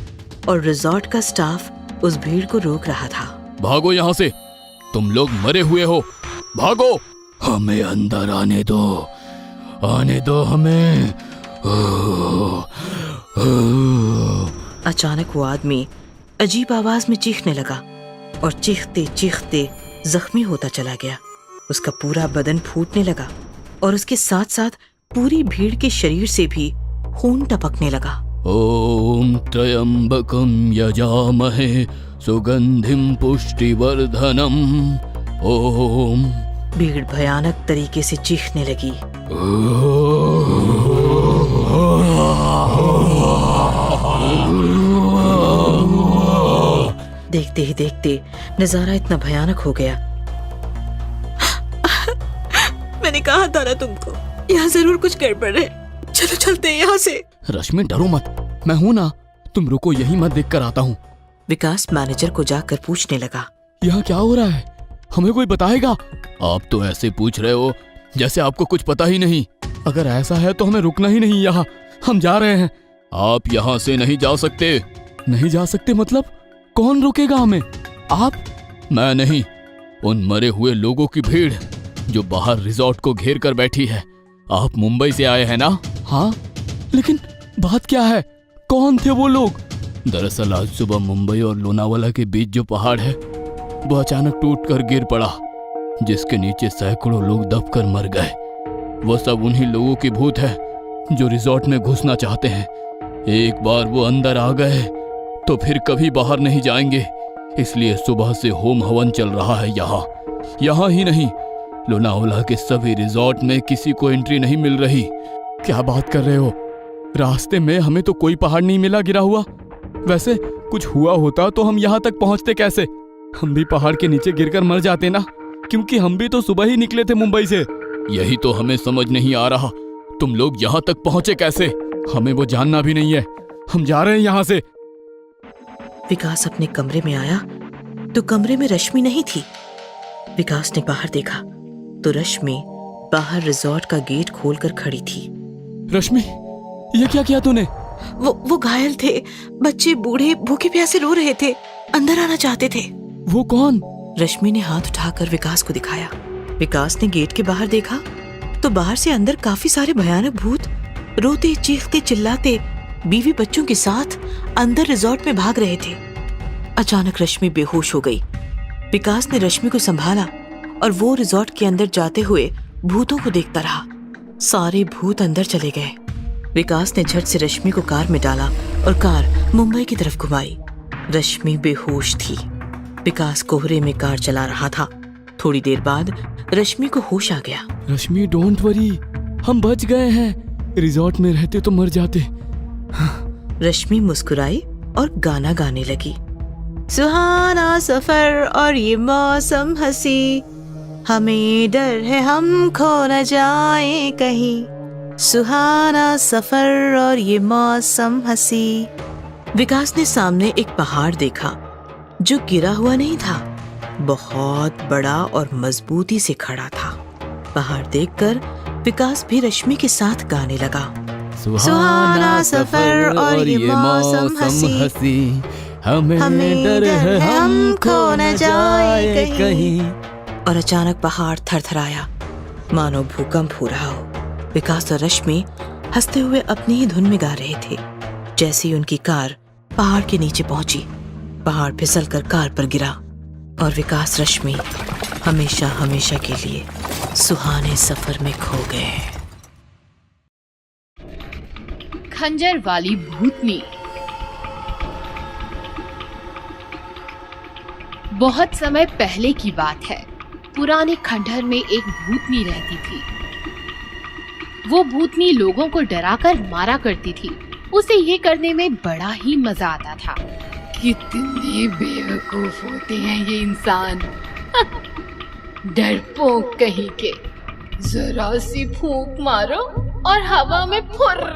और रिजॉर्ट का स्टाफ उस भीड़ को रोक रहा था। भागो यहाँ से, तुम लोग मरे हुए हो, भागो। हमें अंदर आने दो हमें। अचानक वो आदमी अजीब आवाज में चीखने लगा और चीखते चीखते जख्मी होता चला गया। उसका पूरा बदन फूटने लगा और उसके साथ साथ पूरी भीड़ के शरीर से भी खून टपकने लगा। ओम त्र्यंबकम यजामहे सुगंधिम पुष्टिवर्धनम। ओम। भीड़ भयानक तरीके से चीखने लगी। देखते ही देखते नजारा इतना भयानक हो गया। मैंने कहा था ना तुमको, यहाँ जरूर कुछ गड़बड़ है। चलो चलते हैं यहाँ से। रश्मि डरो मत, मैं हूं ना, तुम रुको, यही मत देख कर आता हूँ। विकास मैनेजर को जाकर पूछने लगा, यहाँ क्या हो रहा है, हमें कोई बताएगा? आप तो ऐसे पूछ रहे हो जैसे आपको कुछ पता ही नहीं। अगर ऐसा है तो हमें रुकना ही नहीं यहाँ, हम जा रहे हैं। आप यहाँ से नहीं जा सकते। नहीं जा सकते मतलब? कौन रोकेगा हमें? आप? मैं नहीं, उन मरे हुए लोगों की भीड़ जो बाहर रिजॉर्ट को घेर कर बैठी है। आप मुंबई से आए हैं ना? हाँ, लेकिन बात क्या है, कौन थे वो लोग? दरअसल आज सुबह मुंबई और लोनावाला के बीच जो पहाड़ है वो अचानक टूटकर गिर पड़ा, जिसके नीचे सैकड़ों लोग दबकर मर गए। वो सब उन्हीं लोगों की भूत है जो रिजॉर्ट में घुसना चाहते हैं। एक बार वो अंदर आ गए तो फिर कभी बाहर नहीं जाएंगे। इसलिए सुबह से होम हवन चल रहा है यहाँ ही नहीं, लोनावाला के सभी रिजॉर्ट में किसी को एंट्री नहीं मिल रही। क्या बात कर रहे हो? रास्ते में हमें तो कोई पहाड़ नहीं मिला गिरा हुआ। वैसे कुछ हुआ होता तो हम यहाँ तक पहुँचते कैसे? हम भी पहाड़ के नीचे गिरकर मर जाते ना, क्योंकि हम भी तो सुबह ही निकले थे मुंबई से। यही तो हमें समझ नहीं आ रहा, तुम लोग यहाँ तक पहुँचे कैसे? हमें वो जानना भी नहीं है, हम जा रहे हैं यहाँ से। विकास अपने कमरे में आया तो कमरे में रश्मि नहीं थी। विकास ने बाहर देखा तो रश्मि बाहर रिजॉर्ट का गेट खोलकर खड़ी थी। रश्मि, ये क्या किया तूने? वो घायल थे, बच्चे बूढ़े भूखे प्यासे रो रहे थे, अंदर आना चाहते थे। वो कौन? रश्मि ने हाथ उठाकर विकास को दिखाया। विकास ने गेट के बाहर देखा तो बाहर से अंदर काफी सारे भयानक भूत रोते चीखते चिल्लाते बीवी बच्चों के साथ अंदर रिजॉर्ट में भाग रहे थे। अचानक रश्मि बेहोश हो गई। विकास ने रश्मि को संभाला और वो रिजॉर्ट के अंदर जाते हुए भूतों को देखता रहा। सारे भूत अंदर चले गए। विकास ने झट से रश्मि को कार में डाला और कार मुंबई की तरफ घुमाई। रश्मि बेहोश थी। विकास कोहरे में कार चला रहा था। थोड़ी देर बाद रश्मि को होश आ गया। रश्मि डोंट वरी, हम बच गए हैं, रिजॉर्ट में रहते तो मर जाते। रश्मि मुस्कुराई और गाना गाने लगी। सुहाना सफर और ये मौसम हंसी, हमें डर है हम खो न जाए कहीं। सुहाना सफर और ये मौसम हंसी। विकास ने सामने एक पहाड़ देखा जो गिरा हुआ नहीं था, बहुत बड़ा और मजबूती से खड़ा था। पहाड़ देखकर विकास भी रश्मि के साथ गाने लगा। सुहाना सफर और ये मौसम हंसी, हमें डर है हम खो न जाए कहीं। और अचानक पहाड़ थरथराया, मानो भूकंप हो रहा हो। विकास और रश्मि हंसते हुए अपनी ही धुन में गा रहे थे। जैसे ही उनकी कार पहाड़ के नीचे पहुंची, पहाड़ फिसलकर कार पर गिरा और विकास रश्मि हमेशा हमेशा के लिए सुहाने सफर में खो गए। खंजर वाली भूतनी। बहुत समय पहले की बात है। पुराने खंडहर में एक भूतनी रहती थी। वो भूतनी लोगों को डराकर मारा करती थी। उसे ये करने में बड़ा ही मजा आता था। कितने बेवकूफ होते हैं ये इंसान। डरपोक कहीं के, जरा सी फूंक मारो और हवा में फुर्र।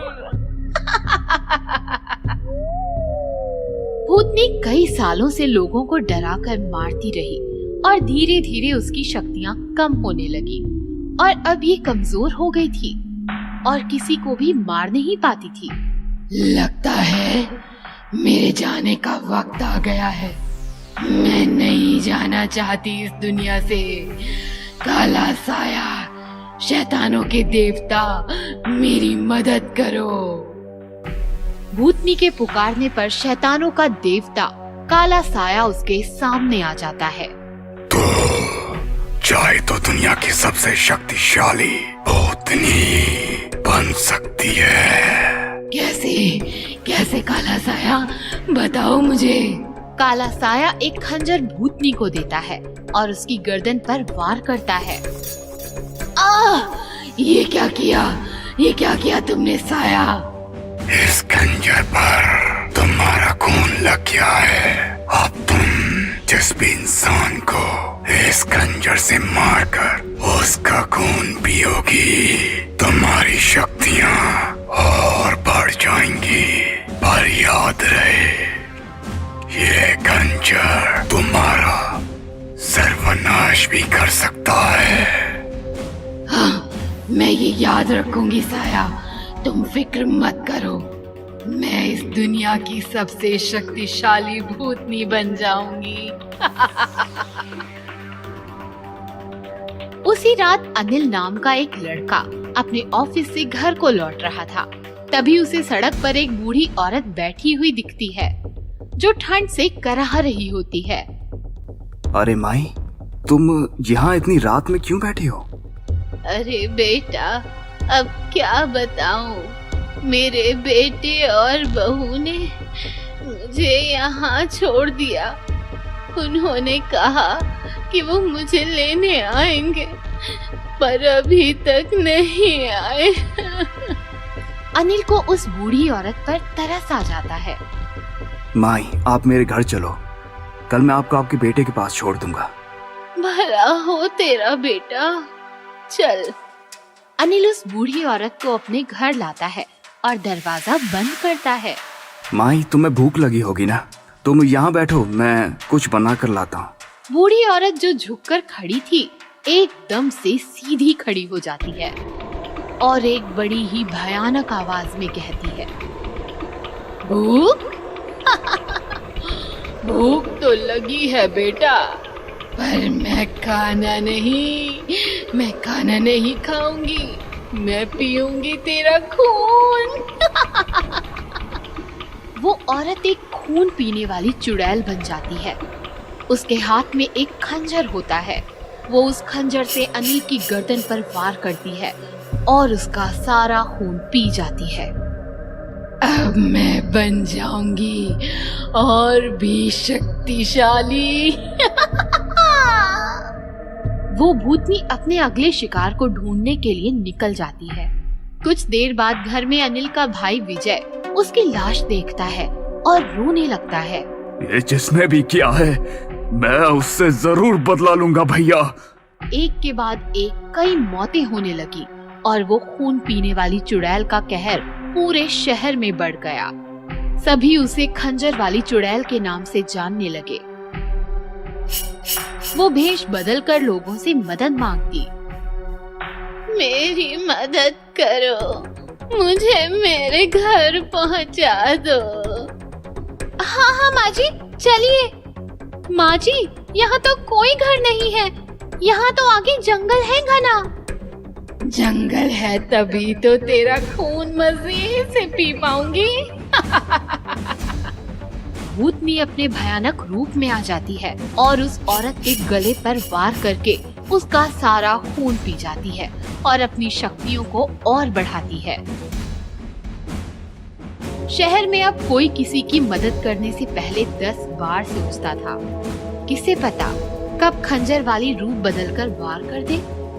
भूतनी कई सालों से लोगों को डराकर मारती रही और धीरे धीरे उसकी शक्तियाँ कम होने लगी और अब ये कमजोर हो गई थी और किसी को भी मार नहीं पाती थी। लगता है मेरे जाने का वक्त आ गया है। मैं नहीं जाना चाहती इस दुनिया से। काला साया, शैतानों के देवता, मेरी मदद करो। भूतनी के पुकारने पर शैतानों का देवता काला साया उसके सामने आ जाता है। तो चाहे तो दुनिया की सबसे शक्तिशाली भूतनी बन सकती है। कैसे काला साया, बताओ मुझे। काला साया एक खंजर भूतनी को देता है और उसकी गर्दन पर वार करता है। ये क्या किया तुमने साया? इस खंजर पर तुम्हारा खून लग गया है। अब तुम जिस भी इंसान को इस खंजर से मारकर उसका खून पियोगी, तुम्हारी शक्तियाँ और बढ़ जाएंगी। पर याद रहे, ये खंजर तुम्हारा सर्वनाश भी कर सकता है। हाँ, मैं ये याद रखूंगी साया। तुम फिक्र मत करो, मैं इस दुनिया की सबसे शक्तिशाली भूतनी बन जाऊंगी। उसी रात अनिल नाम का एक लड़का अपने ऑफिस से घर को लौट रहा था। तभी उसे सड़क पर एक बूढ़ी औरत बैठी हुई दिखती है जो ठंड से कराह रही होती है। अरे माई, तुम यहाँ इतनी रात में क्यों बैठी हो? अरे बेटा, अब क्या बताऊं, मेरे बेटे और बहू ने मुझे यहाँ छोड़ दिया। उन्होंने कहा कि वो मुझे लेने आएंगे, पर अभी तक नहीं आए। अनिल को उस बूढ़ी औरत पर तरस आ जाता है। माई, आप मेरे घर चलो, कल मैं आपको आपके बेटे के पास छोड़ दूंगा। भला हो तेरा बेटा, चल। अनिल उस बूढ़ी औरत को अपने घर लाता है और दरवाजा बंद करता है। माई, तुम्हें भूख लगी होगी ना, तुम यहाँ बैठो, मैं कुछ बना कर लाता हूँ। बूढ़ी औरत जो झुककर खड़ी थी एकदम से सीधी खड़ी हो जाती है और एक बड़ी ही भयानक आवाज में कहती है, भूख? भूख तो लगी है बेटा, पर मैं खाना नहीं खाऊंगी, मैं पीऊंगी तेरा खून। वो औरत एक खून पीने वाली चुड़ैल बन जाती है। उसके हाथ में एक खंजर होता है। वो उस खंजर से अनिल की गर्दन पर वार करती है और उसका सारा खून पी जाती है। अब मैं बन जाऊंगी और भी शक्तिशाली। वो भूतनी अपने अगले शिकार को ढूंढने के लिए निकल जाती है। कुछ देर बाद घर में अनिल का भाई विजय उसकी लाश देखता है और रोने लगता है। ये जिसने भी किया है, मैं उससे जरूर बदला लूंगा भैया। एक के बाद एक कई मौतें होने लगी और वो खून पीने वाली चुड़ैल का कहर पूरे शहर में बढ़ गया। सभी उसे खंजर वाली चुड़ैल के नाम से जानने लगे। वो भेष बदलकर लोगों से मदद मांगती। मेरी मदद करो, मुझे मेरे घर पहुंचा दो। हाँ माँ जी, चलिए। माँ जी, यहाँ तो कोई घर नहीं है, यहाँ तो आगे जंगल है घना। जंगल है तभी तो तेरा खून मजे से पी पाऊंगी। भूतनी अपने भयानक रूप में आ जाती है और उस औरत के गले पर वार करके उसका सारा खून पी जाती है और अपनी शक्तियों को और बढ़ाती है। शहर में अब कोई किसी की मदद करने से पहले 10 बार सोचता था। किसे पता कब खंजर वाली रूप बदलकर वार कर दे।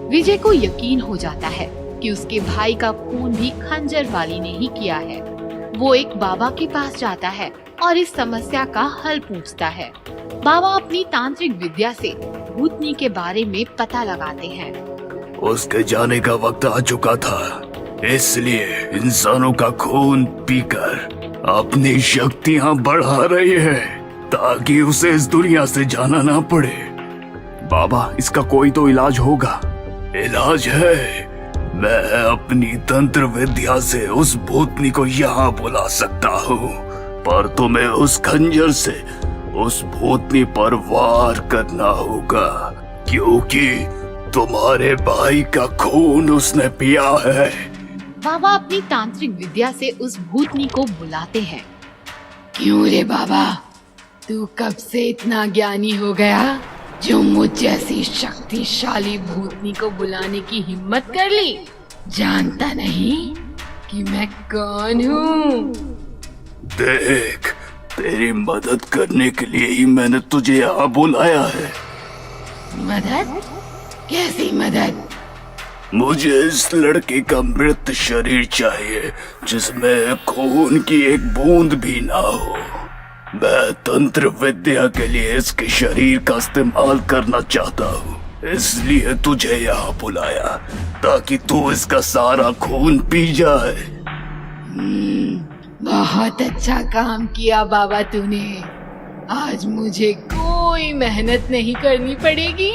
विजय को यकीन हो जाता है कि उसके भाई का खून भी खंजर वाली ने ही किया है। वो एक बाबा के पास जाता है और इस समस्या का हल पूछता है। बाबा अपनी तांत्रिक विद्या से भूतनी के बारे में पता लगाते हैं। उसके जाने का वक्त आ चुका था। इसलिए इंसानों का खून पीकर अपनी शक्तियां बढ़ा रही है ताकि उसे इस दुनिया से जाना ना पड़े। बाबा, इसका कोई तो इलाज होगा। इलाज है। मैं अपनी तंत्र विद्या से उस भूतनी को यहाँ बुला सकता हूँ, पर तुम्हें उस खंजर से उस भूतनी पर वार करना होगा, क्योंकि तुम्हारे भाई का खून उसने पिया है। बाबा अपनी तांत्रिक विद्या से उस भूतनी को बुलाते हैं। क्यों रे बाबा, तू कब से इतना ज्ञानी हो गया जो मुझ जैसी शक्तिशाली भूतनी को बुलाने की हिम्मत कर ली? जानता नहीं कि मैं कौन हूँ? देख, तेरी मदद करने के लिए ही मैंने तुझे यहाँ बुलाया है। मदद? कैसी मदद? मुझे इस लड़के का मृत शरीर चाहिए जिसमें खून की एक बूंद भी ना हो। मैं तंत्र विद्या के लिए इसके शरीर का इस्तेमाल करना चाहता हूँ, इसलिए तुझे यहाँ बुलाया ताकि तू इसका सारा खून पी जाए। बहुत अच्छा काम किया बाबा तूने। आज मुझे कोई मेहनत नहीं करनी पड़ेगी।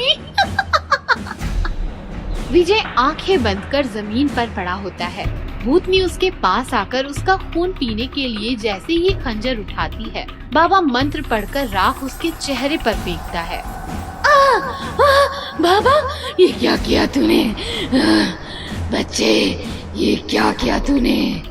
विजय आंखें बंद कर जमीन पर पड़ा होता है। भूतनी उसके पास आकर उसका खून पीने के लिए जैसे ही खंजर उठाती है, बाबा मंत्र पढ़कर राख उसके चेहरे पर फेंकता है। बाबा, ये क्या किया तूने? बच्चे, ये क्या किया तूने?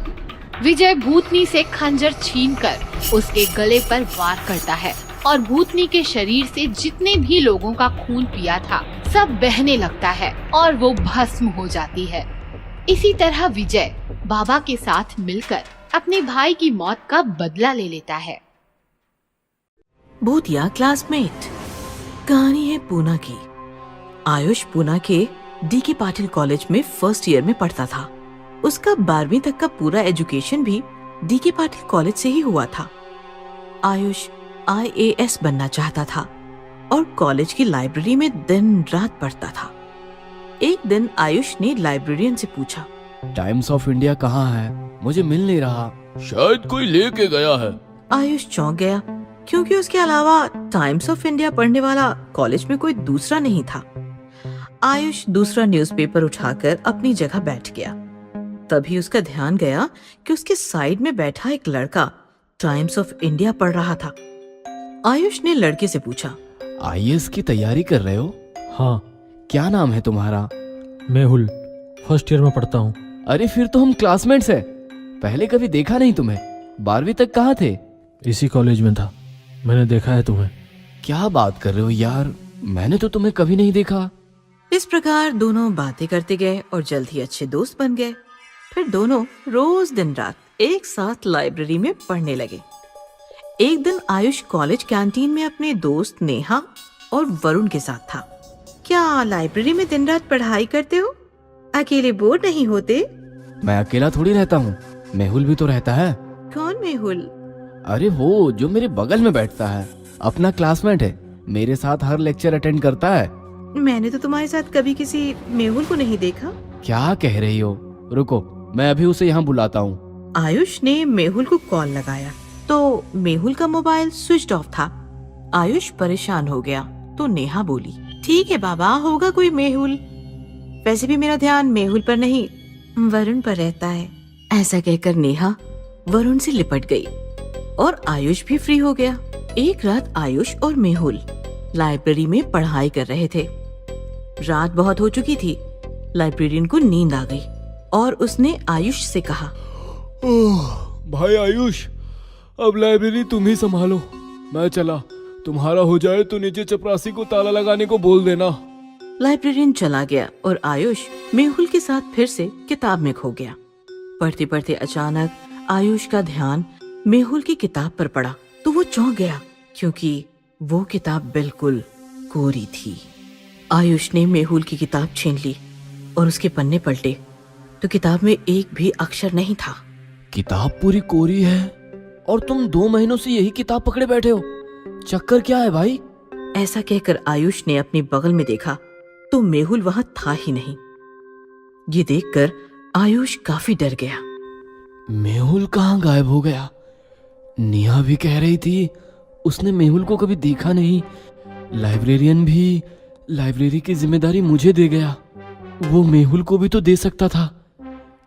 विजय भूतनी से खंजर छीनकर उसके गले पर वार करता है और भूतनी के शरीर से जितने भी लोगों का खून पिया था सब बहने लगता है और वो भस्म हो जाती है। इसी तरह विजय बाबा के साथ मिलकर अपने भाई की मौत का बदला ले लेता है। भूतिया क्लासमेट। कहानी है पूना की। आयुष पूना के डीके पाटिल कॉलेज में फर्स्ट ईयर में पढ़ता था। उसका 12वीं तक का पूरा एजुकेशन भी डीके पाटिल कॉलेज से ही हुआ था। आयुष IAS बनना चाहता था और कॉलेज की लाइब्रेरी में दिन रात पढ़ता था। एक दिन आयुष ने लाइब्रेरियन से पूछा, टाइम्स ऑफ इंडिया कहाँ है? मुझे मिल नहीं रहा। शायद कोई लेके गया है। आयुष चौंक गया क्योंकि उसके अलावा टाइम्स ऑफ इंडिया पढ़ने वाला कॉलेज में कोई दूसरा नहीं था। आयुष दूसरा न्यूज़पेपर उठाकर अपनी जगह बैठ गया। तभी उसका ध्यान गया कि उसके साइड में बैठा एक लड़का टाइम्स ऑफ इंडिया पढ़ रहा था। आयुष ने लड़के से पूछा, IAS की तैयारी कर रहे हो? हाँ, क्या नाम है तुम्हारा? मेहुल, फर्स्ट ईयर में पढ़ता हूँ। अरे फिर तो हम क्लासमेट्स हैं। पहले कभी देखा नहीं तुम्हें। 12वीं तक कहाँ थे? इसी कॉलेज में था। मैंने देखा है तुम्हें। क्या बात कर रहे हो यार, मैंने तो तुम्हें कभी नहीं देखा। इस प्रकार दोनों बातें करते गए और जल्द ही अच्छे दोस्त बन गए। फिर दोनों रोज दिन रात एक साथ लाइब्रेरी में पढ़ने लगे। एक दिन आयुष कॉलेज कैंटीन में अपने दोस्त नेहा और वरुण के साथ था। क्या लाइब्रेरी में दिन रात पढ़ाई करते हो? अकेले बोर नहीं होते? मैं अकेला थोड़ी रहता हूँ, मेहुल भी तो रहता है। कौन मेहुल? अरे वो जो मेरे बगल में बैठता है, अपना क्लासमेट है, मेरे साथ हर लेक्चर अटेंड करता है। मैंने तो तुम्हारे साथ कभी किसी मेहुल को नहीं देखा। क्या कह रही हो? रुको, मैं अभी उसे यहाँ बुलाता हूँ। आयुष ने मेहुल को कॉल लगाया तो मेहुल का मोबाइल स्विच ऑफ था। आयुष परेशान हो गया तो नेहा बोली, ठीक है बाबा, होगा कोई मेहुल। वैसे भी मेरा ध्यान मेहुल पर नहीं वरुण पर रहता है। ऐसा कहकर नेहा वरुण से लिपट गई और आयुष भी फ्री हो गया। एक रात आयुष और मेहुल लाइब्रेरी में पढ़ाई कर रहे थे। रात बहुत हो चुकी थी। लाइब्रेरियन को नींद आ गई और उसने आयुष से कहा, भाई आयुष, अब लाइब्रेरी तुम ही संभालो, मैं चला। तुम्हारा हो जाए तो नीचे चपरासी को ताला लगाने को बोल देना। लाइब्रेरियन चला गया और आयुष मेहुल के साथ फिर से किताब में खो गया। पढ़ते पढ़ते अचानक आयुष का ध्यान मेहुल की किताब पर पड़ा तो वो चौंक गया क्योंकि वो किताब बिल्कुल कोरी थी। आयुष ने मेहुल की किताब छीन ली और उसके पन्ने पलटे तो किताब में एक भी अक्षर नहीं था। किताब पूरी कोरी है और तुम 2 महीनों से यही किताब पकड़े बैठे हो। चक्कर क्या है भाई? ऐसा कहकर आयुष ने अपने बगल में देखा तो मेहुल वहां था ही नहीं। ये देखकर आयुष काफी डर गया। मेहुल कहाँ गायब हो गया? नेहा भी कह रही थी उसने मेहुल को कभी देखा नहीं। लाइब्रेरियन भी लाइब्रेरी की जिम्मेदारी मुझे दे गया। वो मेहुल को भी तो दे सकता था।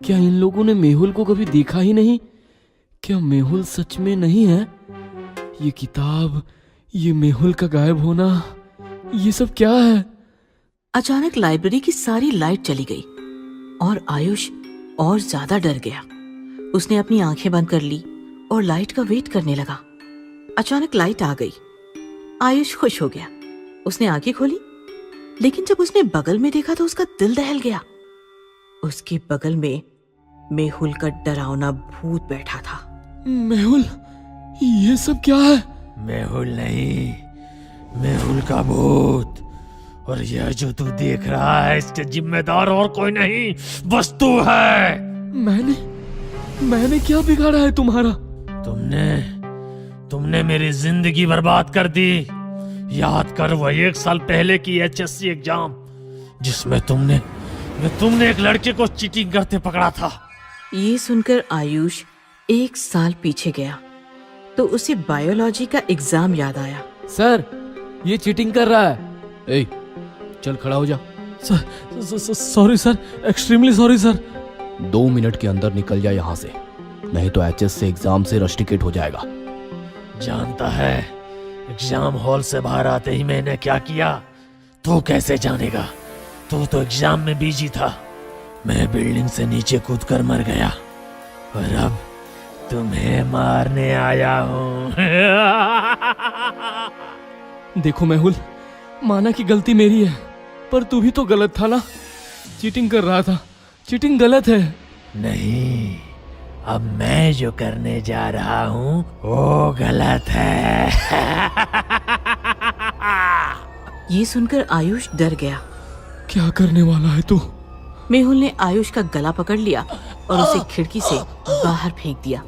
क्या इन लोगों ने मेहुल को कभी देखा ही नहीं? क्या मेहुल सच में नहीं है? ये किताब, ये मेहुल का गायब होना, ये सब क्या है? अचानक लाइब्रेरी की सारी लाइट चली गई और आयुष और ज्यादा डर गया। उसने अपनी आंखें बंद कर ली और लाइट का वेट करने लगा। अचानक लाइट आ गई। आयुष खुश हो गया। उसने आंखें खोली, लेकिन जब उसने बगल में देखा तो उसका दिल दहल गया। उसके बगल में मेहुल का डरावना भूत बैठा था। मेहुल, ये सब क्या है? मेहुल नहीं, मेहुल का भूत। और यह जो तू देख रहा है इसके जिम्मेदार और कोई नहीं, बस तू है। मैंने क्या बिगाड़ा है तुम्हारा? तुमने मेरी जिंदगी बर्बाद कर दी। याद कर वह 1 साल पहले की HSC एग्जाम जिसमें तुमने एक लड़के को चीटिंग करते पकड़ा था। ये सुनकर आयुष 1 साल पीछे गया तो उसे बायोलॉजी का एग्जाम याद आया। सर, ये चीटिंग कर रहा है। ए, चल खड़ा हो जा। Sorry sir, extremely sorry sir. 2 minute के अंदर निकल जा यहाँ से, नहीं तो HSC एग्जाम से रश टिकट हो जाएगा। जानता है एग्जाम हॉल से बाहर आते ही मैंने क्या किया? तू कैसे जानेगा? तू तो एग्जाम में बिजी था। मैं बिल्डिंग से नीचे कूदकर मर गया और अब तुम्हें मारने आया हूँ। देखो मेहुल, माना कि गलती मेरी है, पर तू भी तो गलत था ना। चीटिंग कर रहा था। चीटिंग गलत है। नहीं, अब मैं जो करने जा रहा हूँ वो गलत है। ये सुनकर आयुष डर गया। क्या करने वाला है तू? मेहुल ने आयुष का गला पकड़ लिया और उसे खिड़की से बाहर फेंक दिया।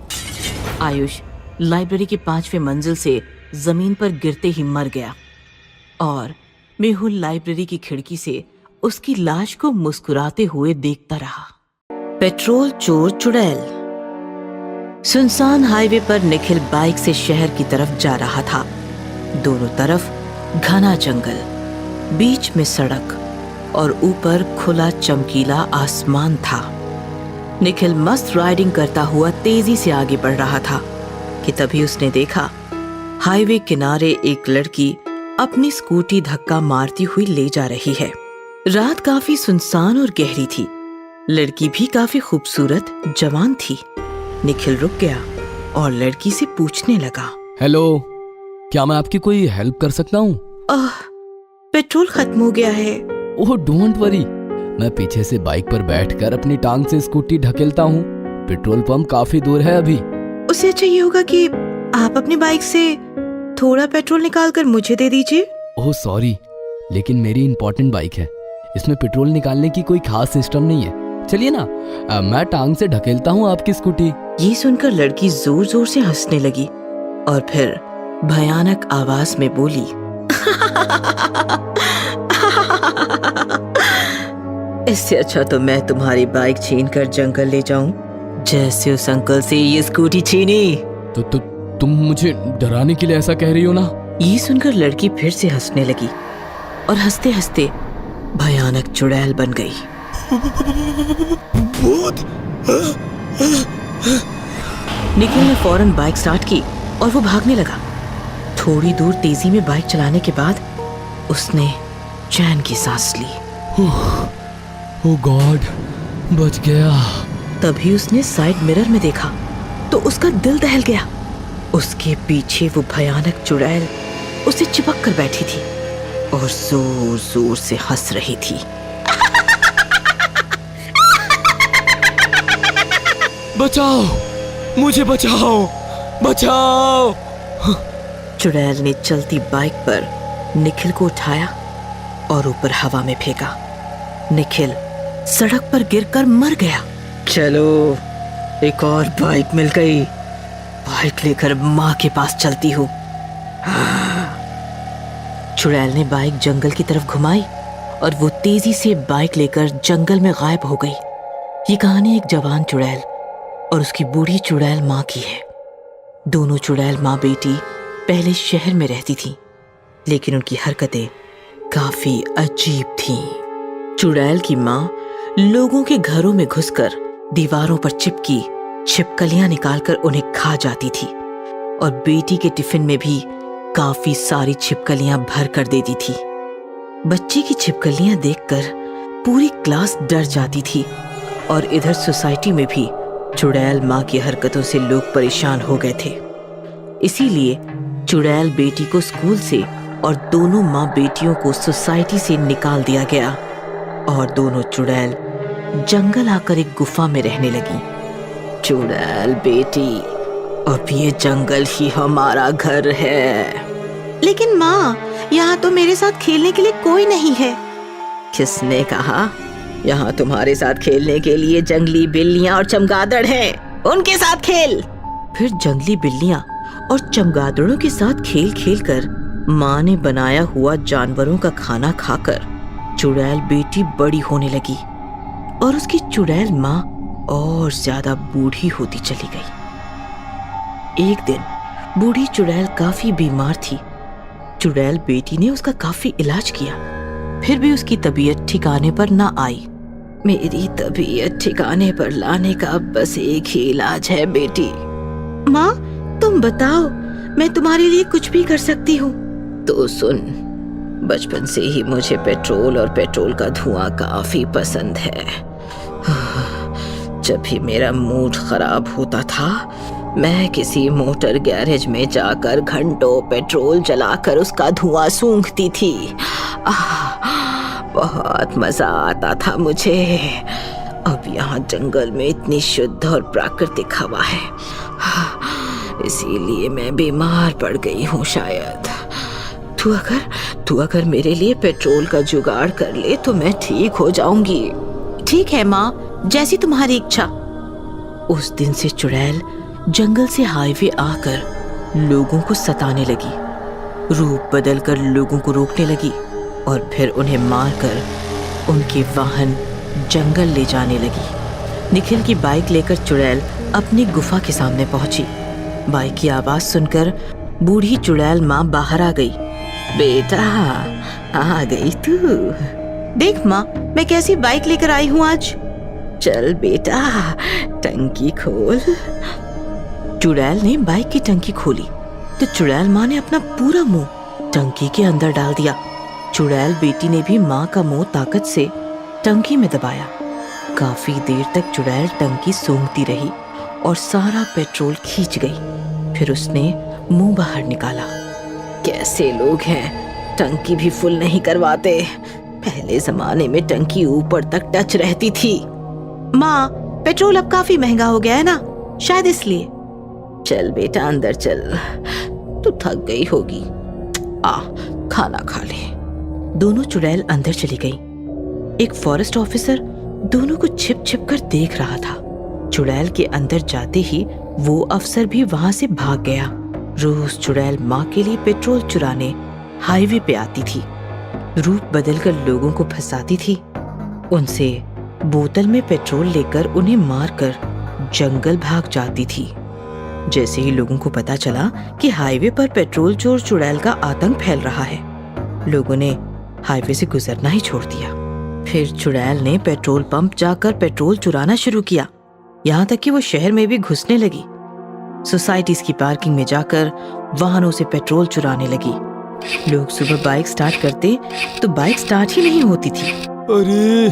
आयुष लाइब्रेरी की 5वें मंजिल से जमीन पर गिरते ही मर गया और मेहुल लाइब्रेरी की खिड़की से उसकी लाश को मुस्कुराते हुए देखता रहा। पेट्रोल चोर चुड़ैल। सुनसान हाईवे पर निखिल बाइक से शहर की तरफ जा रहा था। दोनों तरफ घना जंगल, बीच में सड़क और ऊपर खुला चमकीला आसमान था। निखिल मस्त राइडिंग करता हुआ तेजी से आगे बढ़ रहा था कि तभी उसने देखा हाईवे किनारे एक लड़की अपनी स्कूटी धक्का मारती हुई ले जा रही है। रात काफी सुनसान और गहरी थी। लड़की भी काफी खूबसूरत जवान थी। निखिल रुक गया और लड़की से पूछने लगा, हेलो, क्या मैं आपकी कोई हेल्प कर सकता हूँ? पेट्रोल खत्म हो गया है। ओह डोंट वरी, मैं पीछे से बाइक पर बैठकर अपनी टांग से स्कूटी ढकेलता हूँ। पेट्रोल पंप काफी दूर है अभी। उससे अच्छा ये होगा कि आप अपनी बाइक से थोड़ा पेट्रोल निकाल कर मुझे दे दीजिए। ओह सॉरी, लेकिन मेरी इंपॉर्टेंट बाइक है, इसमें पेट्रोल निकालने की कोई खास सिस्टम नहीं है। चलिए ना, मैं टांग से ढकेलता हूँ आपकी स्कूटी। ये सुनकर लड़की जोर जोर से हंसने लगी और फिर भयानक आवाज में बोली, इससे अच्छा तो मैं तुम्हारी बाइक छीन कर जंगल ले जाऊं, जैसे उस अंकल से ये स्कूटी छीनी। तो तुम मुझे डराने के लिए ऐसा कह रही हो ना? ये सुनकर लड़की फिर से हंसने लगी और हंसते हंसते भयानक चुड़ैल बन गई। निखिल ने फौरन बाइक स्टार्ट की और वो भागने लगा। थोड़ी दूर तेजी में बाइक चलाने के बाद उसने चैन की सांस ली। ओह गॉड, बच गया। तभी उसने साइड मिरर में देखा तो उसका दिल दहल गया। उसके पीछे वो भयानक चुड़ैल उसे चिपक कर बैठी थी और जोर जोर से हंस रही थी। बचाओ, मुझे बचाओ, बचाओ। चुड़ैल ने चलती बाइक पर निखिल को उठाया और ऊपर हवा में फेंका। निखिल सड़क पर गिरकर मर गया। चलो, एक और बाइक मिल गई। बाइक लेकर माँ के पास चलती हूँ। चुड़ैल ने बाइक जंगल की तरफ घुमाई और वो तेजी से बाइक लेकर जंगल में गायब हो गई। ये कहानी एक जवान चुड़ैल और उसकी बूढ़ी चुड़ैल माँ की है। दोनों चुड़ैल माँ बेटी पहले शहर में रहती थीं, लेकिन उनकी हरकतें काफी अजीब थीं। चुड़ैल की माँ लोगों के घरों में घुसकर दीवारों पर चिपकी छिपकलियां निकालकर उन्हें खा जाती थी और बेटी के टिफिन में भी काफी सारी छिपकलियां भर कर देती थी। बच्ची की छिपकलियां देखकर पूरी क्लास डर जाती थी और इधर सोसाइटी में भी चुड़ैल माँ की हरकतों से लोग परेशान हो गए थे। इसीलिए चुड़ैल बेटी को स्कूल से और दोनों माँ बेटियों को सोसाइटी से निकाल दिया गया और दोनों चुड़ैल जंगल आकर एक गुफा में रहने लगी। चुड़ैल बेटी, अब ये जंगल ही हमारा घर है। लेकिन माँ, यहाँ तो मेरे साथ खेलने के लिए कोई नहीं है। किसने कहा? यहाँ तुम्हारे साथ खेलने के लिए जंगली बिल्लियाँ और चमगादड़ हैं, उनके साथ खेल। फिर जंगली बिल्लियाँ और चमगादड़ों के साथ खेल खेल कर माँ ने बनाया हुआ जानवरों का खाना खाकर चुड़ैल बेटी बड़ी होने लगी और उसकी चुड़ैल माँ और ज्यादा बूढ़ी होती चली गई। एक दिन बूढ़ी चुड़ैल काफी बीमार थी। चुड़ैल बेटी ने उसका काफी इलाज किया, फिर भी उसकी तबीयत ठिकाने पर ना आई। मेरी तबीयत ठिकाने पर लाने का बस एक ही इलाज है बेटी। माँ, तुम बताओ, मैं तुम्हारे लिए कुछ भी कर सकती हूँ। तो सुन, बचपन से ही मुझे पेट्रोल और पेट्रोल का धुआं काफी पसंद है। जब भी मेरा मूड खराब होता था, मैं किसी मोटर गैरेज में जाकर घंटों पेट्रोल जलाकर उसका धुआं सूंघती थी। बहुत मजा आता था मुझे। अब यहाँ जंगल में इतनी शुद्ध और प्राकृतिक हवा है, इसीलिए मैं बीमार पड़ गई हूँ शायद। तू अगर मेरे लिए पेट्रोल का जुगाड़ कर ले तो मैं ठीक हो जाऊंगी। ठीक है माँ, जैसी तुम्हारी इच्छा। उस दिन से चुड़ैल जंगल से हाईवे आकर लोगों को सताने लगी, रूप बदलकर लोगों को रोकने लगी और फिर उन्हें मारकर उनके वाहन जंगल ले जाने लगी। निखिल की बाइक लेकर चुड़ैल अपनी गुफा के सामने पहुंची। बाइक की आवाज सुनकर बूढ़ी चुड़ैल माँ बाहर आ गई। बेटा, आ गई तू? देख माँ, मैं कैसी बाइक लेकर आई हूँ आज। चल बेटा, टंकी खोल। चुड़ैल ने बाइक की टंकी खोली तो चुड़ैल माँ ने अपना पूरा मुंह टंकी के अंदर डाल दिया। चुड़ैल बेटी ने भी माँ का मुंह ताकत से टंकी में दबाया। काफी देर तक चुड़ैल टंकी सूंघती रही और सारा पेट्रोल खींच गई। फिर उसने मुंह बाहर निकाला। कैसे लोग हैं, टंकी भी फुल नहीं करवाते। पहले जमाने में टंकी ऊपर तक टच रहती थी। माँ, पेट्रोल अब काफी महंगा हो गया है ना, शायद इसलिए। चल बेटा अंदर चल, तू थक गई होगी, आ खाना खा ले। दोनों चुड़ैल अंदर चली गई। एक फॉरेस्ट ऑफिसर दोनों को छिप छिप कर देख रहा था। चुड़ैल के अंदर जाते ही वो अफसर भी वहां से भाग गया। रोज चुड़ैल माँ के लिए पेट्रोल चुराने हाईवे पे आती थी, रूप बदलकर लोगों को फंसाती थी, उनसे बोतल में पेट्रोल लेकर उन्हें मारकर जंगल भाग जाती थी। जैसे ही लोगों को पता चला कि हाईवे पर पेट्रोल चोर चुड़ैल का आतंक फैल रहा है, लोगों ने हाईवे से गुजरना ही छोड़ दिया। फिर चुड़ैल ने पेट्रोल पंप जाकर पेट्रोल चुराना शुरू किया, यहाँ तक कि वो शहर में भी घुसने लगी। सोसाइटीज की पार्किंग में जाकर वाहनों से पेट्रोल चुराने लगी। लोग सुबह बाइक स्टार्ट करते तो बाइक स्टार्ट ही नहीं होती थी। अरे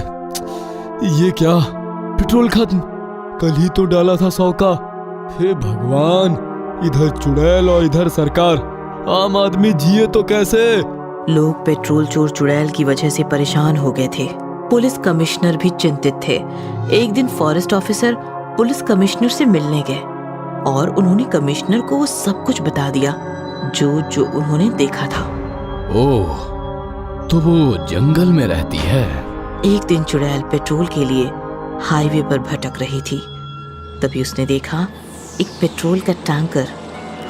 ये क्या, पेट्रोल खत्म, कल ही तो डाला था 100 का। हे भगवान, इधर चुड़ैल और इधर सरकार, आम आदमी जिए तो कैसे। लोग पेट्रोल चोर चुड़ैल की वजह से परेशान हो गए थे। पुलिस कमिश्नर भी चिंतित थे। एक दिन फॉरेस्ट ऑफिसर पुलिस कमिश्नर से मिलने गए और उन्होंने कमिश्नर को वो सब कुछ बता दिया जो उन्होंने देखा था। ओह, तो वो जंगल में रहती है। एक दिन चुड़ैल पेट्रोल के लिए हाईवे पर भटक रही थी। तभी उसने देखा एक पेट्रोल का टैंकर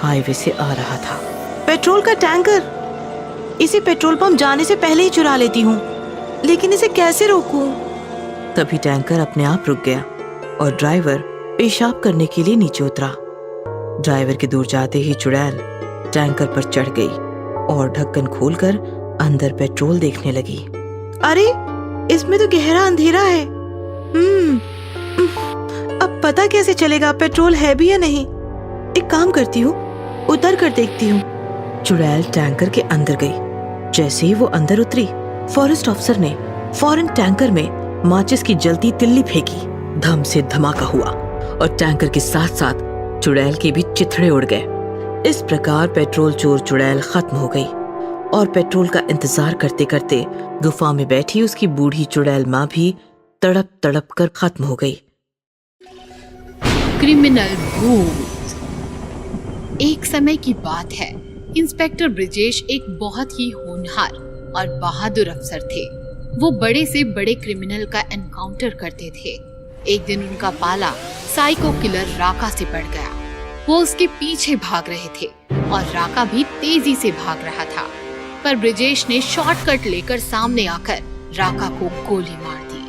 हाईवे से आ रहा था। पेट्रोल का टैंकर? इसे पेट्रोल पंप जाने से पहले ही चुरा लेती हूँ, लेकिन इसे कैसे रोकूं? तभी टैंकर अपने आप रुक गया और ड्राइवर पेशाब करने के लिए नीचे उतरा। ड्राइवर के दूर जाते ही चुड़ैल टैंकर पर चढ़ गई और ढक्कन खोलकर अंदर पेट्रोल देखने लगी। अरे, इसमें तो गहरा अंधेरा है। अब पता कैसे चलेगा पेट्रोल है भी या नहीं? एक काम करती हूँ, उतर कर देखती हूँ। चुड़ैल टैंकर के अंदर गई। जैसे ही वो अंदर उतरी, फॉरेस्ट अफसर ने फौरन टैंकर में माचिस की जलती तिल्ली फेंकी। धम से धमाका हुआ और टैंकर के साथ साथ चुड़ैल के भी चिथड़े उड़ गए। इस प्रकार पेट्रोल चोर चुड़ैल खत्म हो गई और पेट्रोल का इंतजार करते करते गुफा में बैठी उसकी बूढ़ी चुड़ैल माँ भी तड़प तड़प कर खत्म हो गई। क्रिमिनल भूत। एक समय की बात है, इंस्पेक्टर ब्रिजेश एक बहुत ही होनहार और बहादुर अफसर थे। वो बड़े से बड़े क्रिमिनल का एनकाउंटर करते थे। एक दिन उनका पाला साइको किलर राका से पड़ गया। वो उसके पीछे भाग रहे थे और राका भी तेजी से भाग रहा था, पर ब्रिजेश ने शॉर्टकट लेकर सामने आकर राका को गोली मार दी।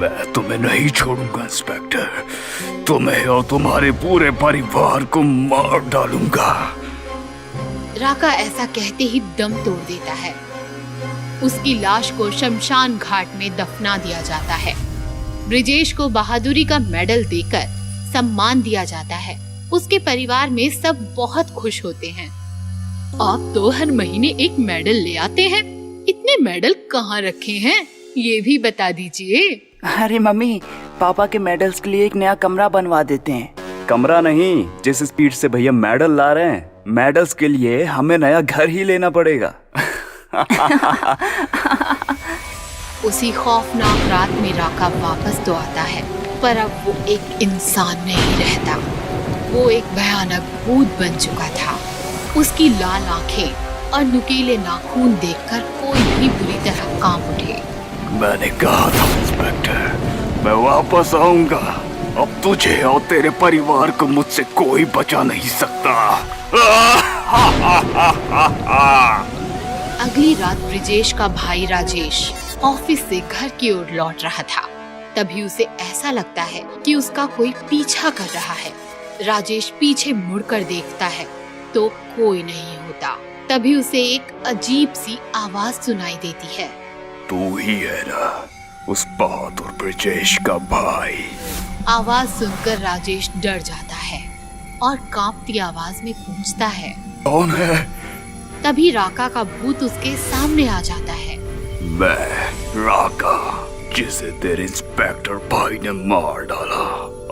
मैं तुम्हें नहीं छोड़ूंगा इंस्पेक्टर, तुम्हें और तुम्हारे पूरे परिवार को मार डालूंगा। राका ऐसा कहते ही दम तोड़ देता है। उसकी लाश को शमशान घाट में दफना दिया जाता है। ब्रिजेश को बहादुरी का मेडल देकर सम्मान दिया जाता है। उसके परिवार में सब बहुत खुश होते हैं। आप तो हर महीने एक मेडल ले आते हैं, इतने मेडल कहाँ रखे हैं ये भी बता दीजिए। अरे मम्मी, पापा के मेडल्स के लिए एक नया कमरा बनवा देते हैं। कमरा नहीं, जिस स्पीड से भैया मेडल ला रहे हैं, मेडल्स के लिए हमें नया घर ही लेना पड़ेगा। उसी खौफनाक रात में राका वापस तो आता है, पर अब वो एक इंसान नहीं रहता। वो एक भयानक भूत बन चुका था। उसकी लाल आंखें और नुकीले नाखून देखकर कोई भी बुरी तरह कांप उठे। मैंने कहा था इंस्पेक्टर, मैं वापस आऊंगा। अब तुझे और तेरे परिवार को मुझसे कोई बचा नहीं सकता। अगली रात ब्रिजेश का भाई राजेश ऑफिस से घर की ओर लौट रहा था। तभी उसे ऐसा लगता है कि उसका कोई पीछा कर रहा है। राजेश पीछे मुड़कर देखता है तो कोई नहीं होता। तभी उसे एक अजीब सी आवाज सुनाई देती है। तू ही है ना उस बहादुर ब्रिजेश का भाई? आवाज सुनकर राजेश डर जाता है और कांपती आवाज में पूछता है, कौन है? तभी राका का भूत उसके सामने आ जाता है। मैं राका, जिसे तेरे इंस्पेक्टर भाई ने मार डाला।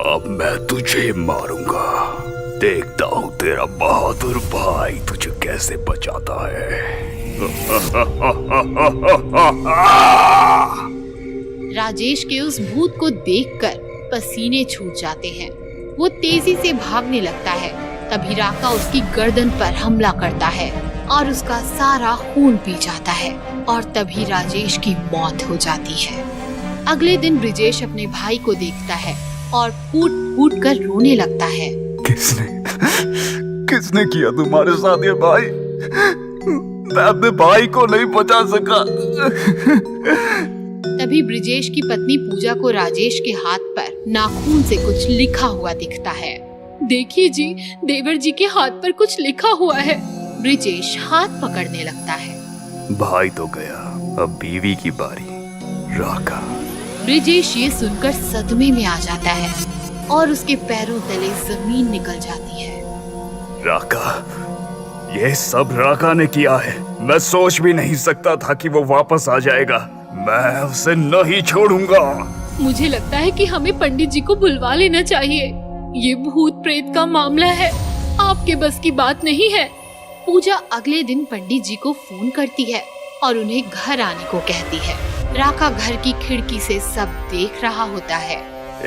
अब मैं तुझे मारूंगा। देखता हूँ तेरा बहादुर भाई तुझे कैसे बचाता है। राजेश के उस भूत को देखकर पसीने छूट जाते हैं। वो तेजी से भागने लगता है। तभी राका उसकी गर्दन पर हमला करता है और उसका सारा खून पी जाता है और तभी राजेश की मौत हो जाती है। अगले दिन ब्रिजेश अपने भाई को देखता है और फूट फूट कर रोने लगता है। किसने किया तुम्हारे साथ ये भाई? मैं अपने भाई को नहीं बचा सका। तभी ब्रिजेश की पत्नी पूजा को राजेश के हाथ पर नाखून से कुछ लिखा हुआ दिखता है। देखिए जी, देवर जी के हाथ पर कुछ लिखा हुआ है। ब्रिजेश हाथ पकड़ने लगता है। भाई तो गया, अब बीवी की बारी। राका। ब्रिजेश ये सुनकर सदमे में आ जाता है और उसके पैरों तले जमीन निकल जाती है। राका, ये सब राका ने किया है। मैं सोच भी नहीं सकता था कि वो वापस आ जाएगा। मैं उसे नहीं छोड़ूंगा। मुझे लगता है कि हमें पंडित जी को बुलवा लेना चाहिए। ये भूत प्रेत का मामला है, आपके बस की बात नहीं है। पूजा अगले दिन पंडित जी को फोन करती है और उन्हें घर आने को कहती है। राका घर की खिड़की से सब देख रहा होता है।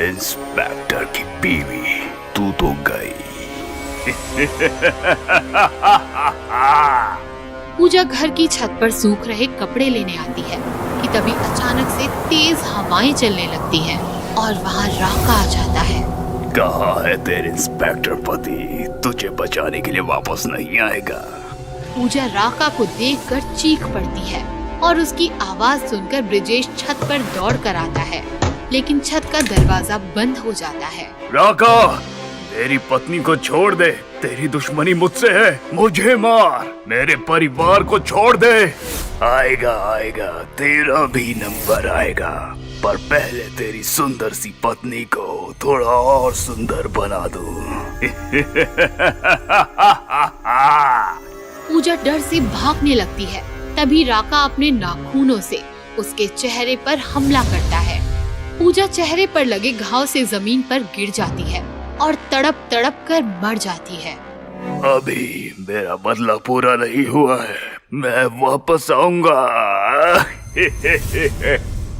इंस्पेक्टर की बीवी, तू तो गई। पूजा घर की छत पर सूख रहे कपड़े लेने आती है कि तभी अचानक से तेज हवाएं चलने लगती हैं और वहाँ राका आ जाता है। कहाँ है तेरे इंस्पेक्टर पति? तुझे बचाने के लिए वापस नहीं आएगा। पूजा राका को देखकर चीख पड़ती है और उसकी आवाज सुनकर ब्रिजेश छत पर दौड़ कर आता है। लेकिन छत का दरवाजा बंद हो जाता है। राका, मेरी पत्नी को छोड़ दे। तेरी दुश्मनी मुझसे है, मुझे मार। मेरे परिवार को छोड़ दे। आएगा तेरा भी नंबर आएगा, पर पहले तेरी सुंदर सी पत्नी को थोड़ा और सुंदर बना दूं। पूजा डर से भागने लगती है। तभी राका अपने नाखूनों से उसके चेहरे पर हमला करता है। पूजा चेहरे पर लगे घाव से जमीन पर गिर जाती है और तड़प तड़प कर मर जाती है। अभी मेरा बदला पूरा नहीं हुआ है, मैं वापस आऊंगा।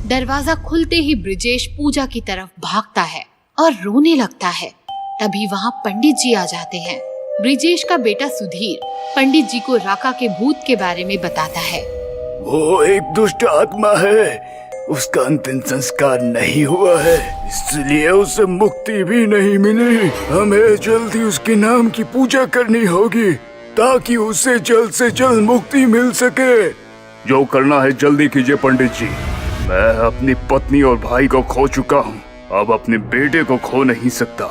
दरवाजा खुलते ही ब्रिजेश पूजा की तरफ भागता है और रोने लगता है। तभी वहाँ पंडित जी आ जाते हैं। ब्रिजेश का बेटा सुधीर पंडित जी को राका के भूत के बारे में बताता है। वो एक दुष्ट आत्मा है, उसका अंतिम संस्कार नहीं हुआ है, इसलिए उसे मुक्ति भी नहीं मिली। हमें जल्दी उसके नाम की पूजा करनी होगी ताकि उसे जल्द से जल्द मुक्ति मिल सके। जो करना है जल्दी कीजिए पंडित जी। मैं अपनी पत्नी और भाई को खो चुका हूँ, अब अपने बेटे को खो नहीं सकता।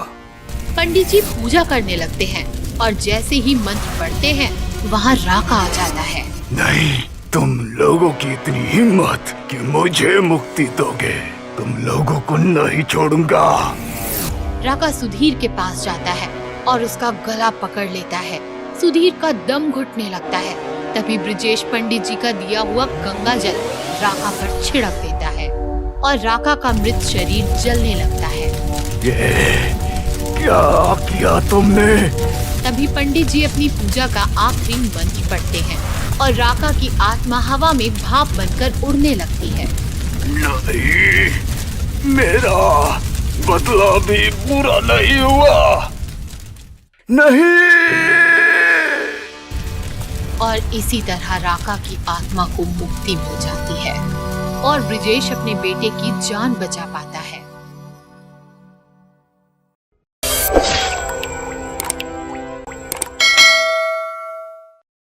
पंडित जी पूजा करने लगते हैं और जैसे ही मंत्र पढ़ते हैं वहाँ राका आ जाता है। नहीं, तुम लोगों की इतनी हिम्मत कि मुझे मुक्ति दोगे, तुम लोगों को नहीं छोड़ूंगा। राका सुधीर के पास जाता है और उसका गला पकड़ लेता है। सुधीर का दम घुटने लगता है। तभी ब्रिजेश पंडित जी का दिया हुआ गंगा जल राका पर छिड़क देता है और राका का मृत शरीर जलने लगता है। ये क्या किया तुमने? तभी पंडित जी अपनी पूजा का आखिरी मंत्र पढ़ते हैं और राका की आत्मा हवा में भाप बनकर उड़ने लगती है। नहीं, मेरा बदला भी पूरा नहीं हुआ। नहीं। और इसी तरह राका की आत्मा को मुक्ति मिल जाती है और ब्रिजेश अपने बेटे की जान बचा पाता है।